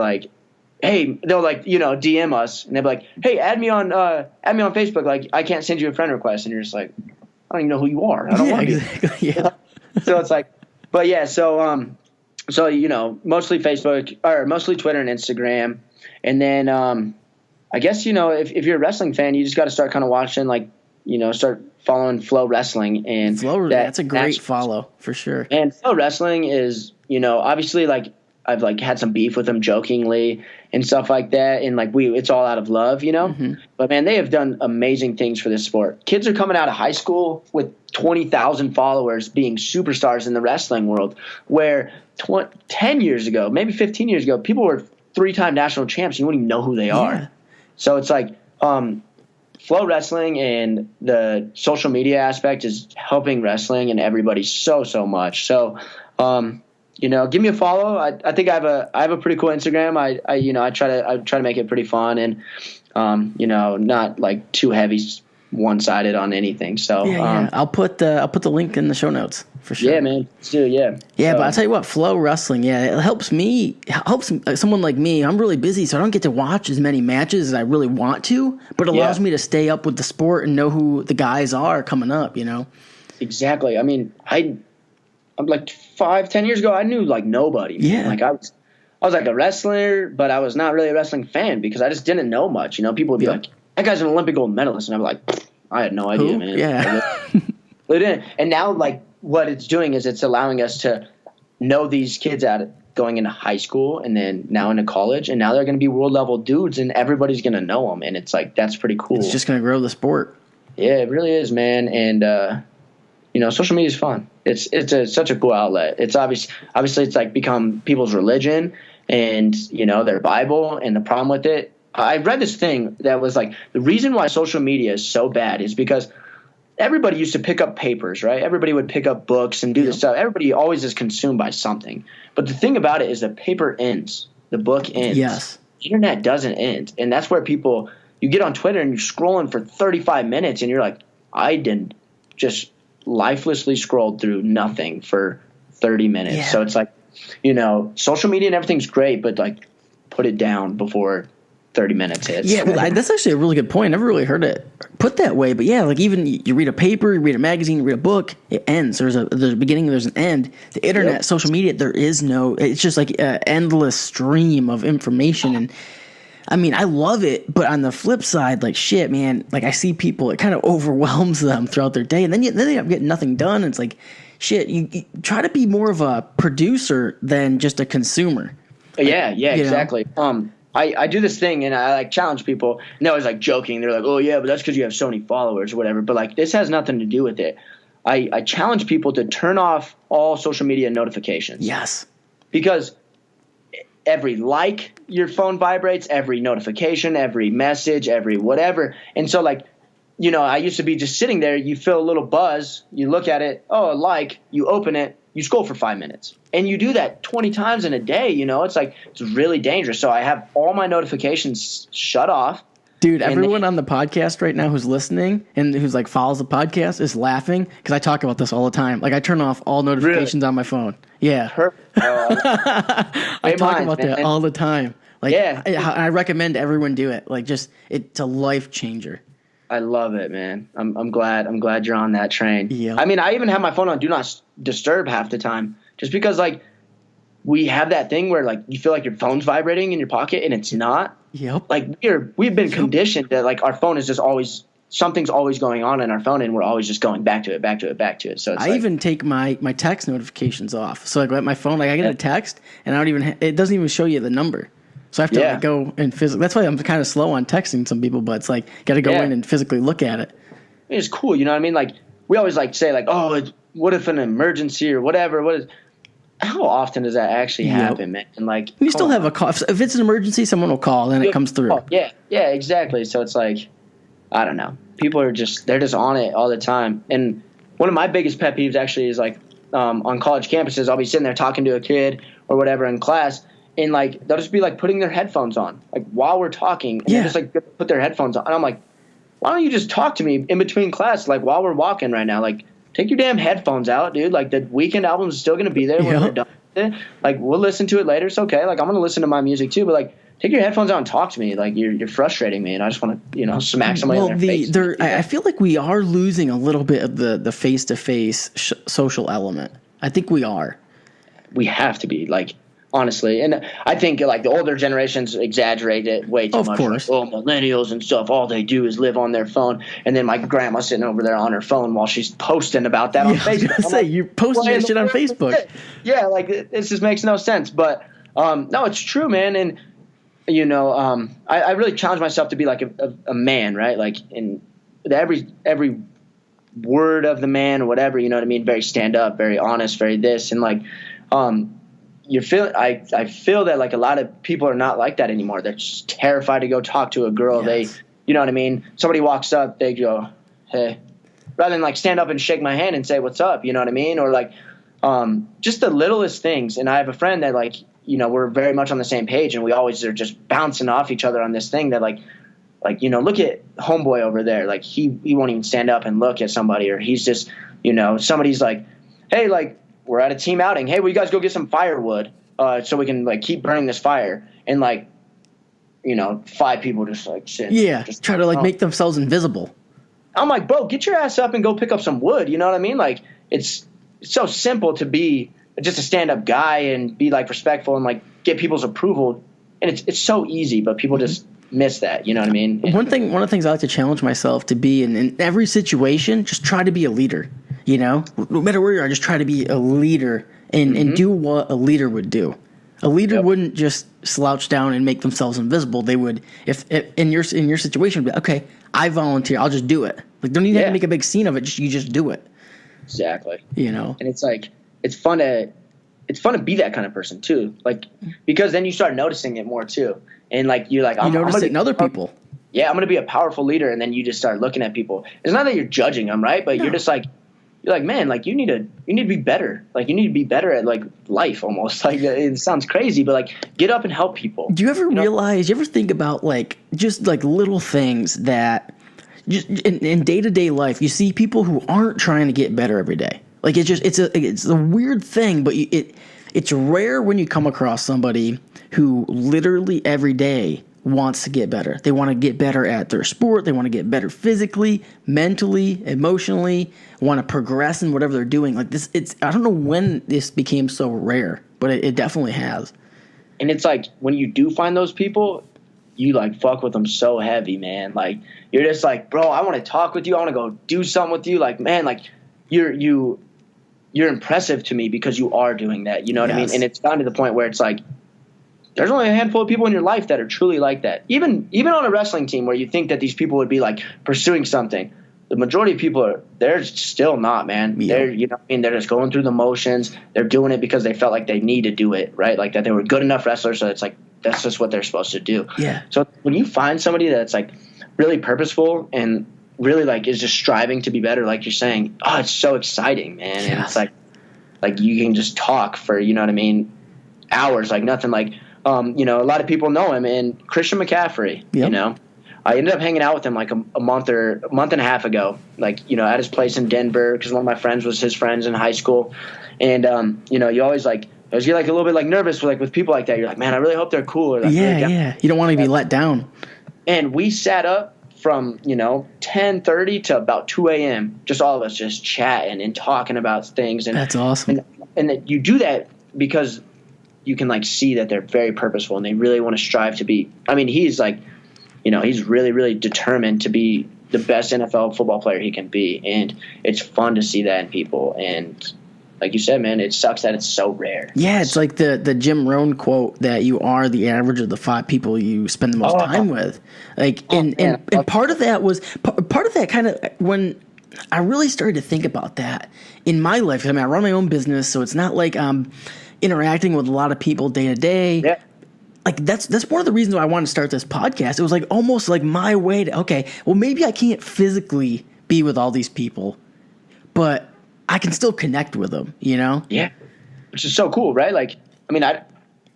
hey, they'll DM us and they'll be like, hey, add me on Facebook. I can't send you a friend request, and you're just I don't even know who you are. I don't want to. Exactly. Yeah. So it's but yeah, so mostly Facebook or mostly Twitter and Instagram, and then I guess, if you're a wrestling fan, you just got to start kind of watching, start following Flow Wrestling. And that's a great follow for sure. And Flow Wrestling is, obviously I've had some beef with them jokingly and stuff like that. And it's all out of love, Mm-hmm. But man, they have done amazing things for this sport. Kids are coming out of high school with 20,000 followers being superstars in the wrestling world, where 10 years ago, maybe 15 years ago, people were 3-time national champs. You wouldn't even know who they are. Yeah. So it's Flow Wrestling and the social media aspect is helping wrestling and everybody so much. So, give me a follow. I think I have a pretty cool Instagram. I try to make it pretty fun, and not like too heavy one-sided on anything. So yeah. I'll put the link in the show notes for sure. Yeah, man. Still, yeah. Yeah, but I'll tell you what, Flow Wrestling, it helps someone like me. I'm really busy, so I don't get to watch as many matches as I really want to, but it allows me to stay up with the sport and know who the guys are coming up, Exactly. I mean, I'm like 5-10 years ago, I knew like nobody. Man. Yeah. Like I was like a wrestler, but I was not really a wrestling fan because I just didn't know much. People would be like, that guy's an Olympic gold medalist. And I'm like, I had no idea, man. Yeah. And now, like, what it's doing is it's allowing us to know these kids going into high school and then now into college. And now they're going to be world level dudes and everybody's going to know them. And it's like, that's pretty cool. It's just going to grow the sport. Yeah, it really is, man. And, social media is fun. It's such a cool outlet. It's obviously it's like become people's religion and, their Bible. And the problem with it, I read this thing that was like the reason why social media is so bad is because everybody used to pick up papers, right? Everybody would pick up books and do this stuff. Everybody always is consumed by something. But the thing about it is the paper ends. The book ends. Yes. The internet doesn't end. And that's where you get on Twitter and you're scrolling for 35 minutes and you're like, I didn't just lifelessly scrolled through nothing for 30 minutes. Yeah. So it's like, social media and everything's great, but like put it down before 30 minutes hits. Yeah, well, that's actually a really good point. I never really heard it put that way. But yeah, like even you read a paper, you read a magazine, you read a book, it ends. There's a beginning, there's an end. The internet, social media, it's just like an endless stream of information. And I mean, I love it. But on the flip side, like shit, man, like I see people, it kind of overwhelms them throughout their day. And then they end up getting nothing done. And it's like, shit, you try to be more of a producer than just a consumer. Yeah, exactly. I do this thing and I like challenge people and they're always like joking. They're like, oh yeah, but that's because you have so many followers or whatever. But like this has nothing to do with it. I challenge people to turn off all social media notifications. Yes. Because every like your phone vibrates, every notification, every message, every whatever. And so like, I used to be just sitting there. You feel a little buzz. You look at it. Oh, you open it. You scroll for 5 minutes. And you do that 20 times in a day, it's like it's really dangerous. So I have all my notifications shut off. Dude, everyone on the podcast right now who's listening and who's like follows the podcast is laughing because I talk about this all the time. Like I turn off all notifications on my phone. Yeah. I talk about that all the time. Like I recommend everyone do it. Like it's a life changer. I love it, man. I'm glad you're on that train. Yeah. I mean, I even have my phone on do not disturb half the time just because like we have that thing where like you feel like your phone's vibrating in your pocket and it's not. Yep. Like we've been conditioned that like our phone is just always something's always going on in our phone and we're always just going back to it. So it's even take my text notifications off. So like my phone, like I get a text and it doesn't even show you the number. So I have to go and physically. That's why I'm kind of slow on texting some people, but it's like got to go in and physically look at it. It's cool, you know what I mean? Like we always like say like, oh, what if an emergency or whatever? How often does that actually happen, man? And like you still have a call. If it's an emergency, someone will call and it comes through. Yeah, exactly. So it's like I don't know. People are they're just on it all the time. And one of my biggest pet peeves actually is like on college campuses, I'll be sitting there talking to a kid or whatever in class. And like they'll just be like putting their headphones on like while we're talking and they're just like put their headphones on and I'm like, why don't you just talk to me in between class like while we're walking right now? Like take your damn headphones out, dude. Like the Weekend album is still gonna be there when we're done with it. Like we'll listen to it later. It's okay. Like I'm gonna listen to my music too, but like take your headphones out and talk to me. Like you're frustrating me and I just want to smack somebody in their face. I feel like we are losing a little bit of the face-to-face social element. I think we are. We have to be like. Honestly, and I think like the older generations exaggerate it way too much. Of course. Like, millennials and stuff, all they do is live on their phone. And then my grandma's sitting over there on her phone while she's posting about that on Facebook. I was gonna say, you're posting that shit on Facebook. Yeah, like it just makes no sense. But no, it's true, man. And I really challenge myself to be like a man, right? Like in every word of the man or whatever, you know what I mean? Very stand up, very honest, very this, and like I feel that like a lot of people are not like that anymore. They're just terrified to go talk to a girl. Yes. You know what I mean? Somebody walks up, they go, hey, rather than like stand up and shake my hand and say, what's up? You know what I mean? Or like, just the littlest things. And I have a friend that like, we're very much on the same page and we always are just bouncing off each other on this thing that like, like, look at homeboy over there. Like he won't even stand up and look at somebody, or he's just, somebody's like, hey, like we're at a team outing. Hey, will you guys go get some firewood so we can like keep burning this fire? And like, 5 people just like sit. Yeah, just try to like make themselves invisible. I'm like, bro, get your ass up and go pick up some wood. You know what I mean? Like it's so simple to be just a stand-up guy and be like respectful and like get people's approval. And it's so easy, but people just miss that. You know what I mean? One of the things I like to challenge myself to be in every situation, just try to be a leader. No matter where you are, just try to be a leader and do what a leader would do. A leader wouldn't just slouch down and make themselves invisible. They would, if in your situation, be, okay, I volunteer. I'll just do it. Like, don't even have to make a big scene of it. You just do it. Exactly. And it's like it's fun to be that kind of person too. Like because then you start noticing it more too, and like you're like I'm notice it in other people. Yeah, I'm gonna be a powerful leader, and then you just start looking at people. It's not that you're judging them, right? But you're just like. You're like, man, like you need to be better. Like you need to be better at like life almost. Like it sounds crazy, but like get up and help people. Do you ever realize, you ever think about like just like little things that just in day-to-day life, you see people who aren't trying to get better every day. Like it's a weird thing, but it's rare when you come across somebody who literally every day wants to get better. They want to get better at their sport. They want to get better physically, mentally, emotionally, want to progress in whatever they're doing. Like this, I don't know when this became so rare, but it definitely has. And it's like when you do find those people, you like fuck with them so heavy, man. Like you're just like, bro, I want to talk with you. I want to go do something with you. Like, man, like you're impressive to me because you are doing that. You know what I mean? And it's gotten to the point where it's like, there's only a handful of people in your life that are truly like that. Even on a wrestling team where you think that these people would be like pursuing something, the majority of people they're still not, man. Yeah. They're they're just going through the motions. They're doing it because they felt like they need to do it, right? Like that they were good enough wrestlers, so it's like that's just what they're supposed to do. Yeah. So when you find somebody that's like really purposeful and really like is just striving to be better, like you're saying, oh, it's so exciting, man. Yes. And it's like you can just talk for, you know what I mean, hours, like nothing. Like a lot of people know him, and Christian McCaffrey, I ended up hanging out with him like a month and a half ago, like, at his place in Denver, because one of my friends was his friends in high school. And, you always like, as you're like a little bit like nervous with people like that. You're like, man, I really hope they're cool. Or like, yeah. You don't want to be let down. And we sat up from, 10:30 to about 2 a.m., just all of us just chatting and talking about things. And that's awesome. And that you do that because you can like see that they're very purposeful and they really want to strive to be. I mean, he's like, he's really, really determined to be the best NFL football player he can be. And it's fun to see that in people. And like you said, man, it sucks that it's so rare. Yeah, it's like the Jim Rohn quote that you are the average of the 5 people you spend the most time with. Like, and part of that was part of that kind of when I really started to think about that in my life. I mean, I run my own business, so it's not like I'm interacting with a lot of people day to day. Yeah. Like that's one of the reasons why I wanted to start this podcast. It was like almost like my way to, okay, well maybe I can't physically be with all these people, but I can still connect with them, Yeah. Which is so cool, right? Like, I mean,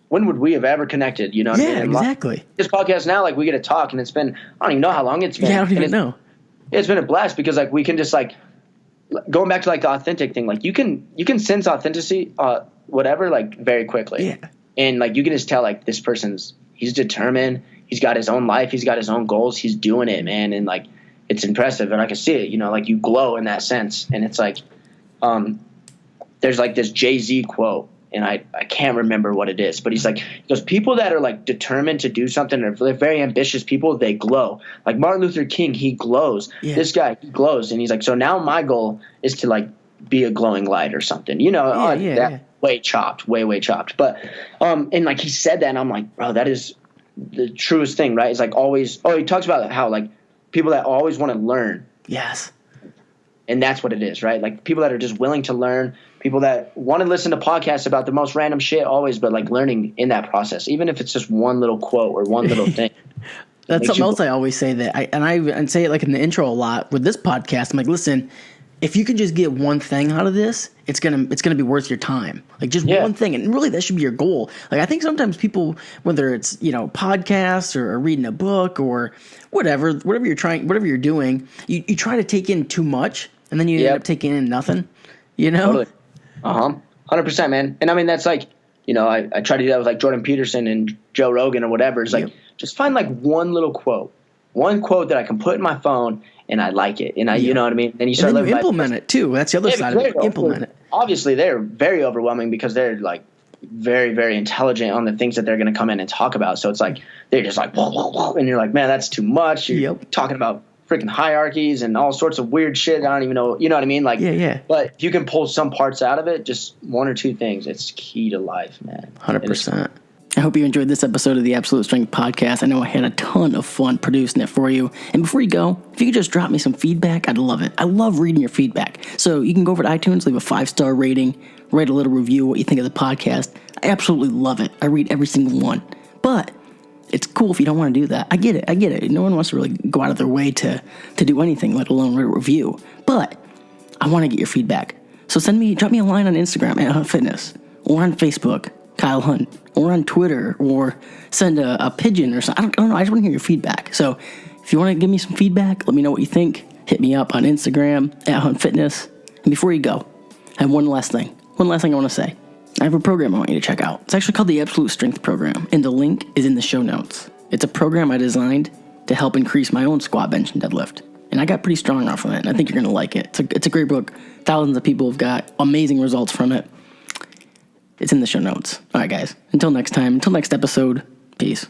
when would we have ever connected? You know what I mean? Exactly. This podcast now, like we get to talk, and it's been, I don't even know how long it's been. Yeah, I don't even know. It's been a blast because like we can just like, going back to like the authentic thing, like you can sense authenticity, whatever, like very quickly. Yeah. And like you can just tell like this person's, he's determined, he's got his own life, he's got his own goals, he's doing it, man. And like it's impressive, and I can see it, like you glow in that sense. And it's like there's like this Jay-Z quote, and I can't remember what it is, but he goes, people that are like determined to do something, or they're very ambitious people, they glow. Like Martin Luther King, he glows. Yeah. This guy, he glows. And he's like, so now my goal is to like be a glowing light or something, way chopped, way chopped. But and like he said that, and I'm like, bro, that is the truest thing, right? It's like always, he talks about how like people that always want to learn. Yes. And that's what it is, right? Like people that are just willing to learn, people that want to listen to podcasts about the most random shit always, but like learning in that process, even if it's just one little quote or one little thing. That's something else I always say that I say it like in the intro a lot with this podcast. I'm like, listen, if you could just get one thing out of this, it's gonna be worth your time. Like just one thing, and really that should be your goal. Like I think sometimes people, whether it's podcasts or reading a book or whatever you're doing, you try to take in too much, and then you end up taking in nothing. Totally. 100%, man. And I mean that's like I try to do that with like Jordan Peterson and Joe Rogan or whatever. It's like just find like one quote that I can put in my phone. And I like it, and you know what I mean. Then you start living. Implement it too. That's the other side of it. Implement it. Obviously, they're very overwhelming because they're like very, very intelligent on the things that they're going to come in and talk about. So it's like they're just like, whoa, whoa, whoa, and you're like, man, that's too much. You're talking about freaking hierarchies and all sorts of weird shit. I don't even know. You know what I mean? Like, But if you can pull some parts out of it, just one or two things, it's key to life, man. 100%. I hope you enjoyed this episode of the Absolute Strength Podcast. I know I had a ton of fun producing it for you. And before you go, if you could just drop me some feedback, I'd love it. I love reading your feedback. So you can go over to iTunes, leave a 5-star rating, write a little review, what you think of the podcast. I absolutely love it. I read every single one. But it's cool if you don't want to do that. I get it. No one wants to really go out of their way to do anything, let alone write a review. But I want to get your feedback. So drop me a line on Instagram at Hunt Fitness or on Facebook, Kyle Hunt, or on Twitter, or send a pigeon or something. I don't know. I just want to hear your feedback. So if you want to give me some feedback, let me know what you think. Hit me up on Instagram at Hunt Fitness. And before you go, I have one last thing I want to say. I have a program I want you to check out. It's actually called the Absolute Strength Program, and the link is in the show notes. It's a program I designed to help increase my own squat, bench, and deadlift. And I got pretty strong off of it, and I think you're going to like it. It's a great book. Thousands of people have got amazing results from it. It's in the show notes. All right, guys. Until next time, until next episode, peace.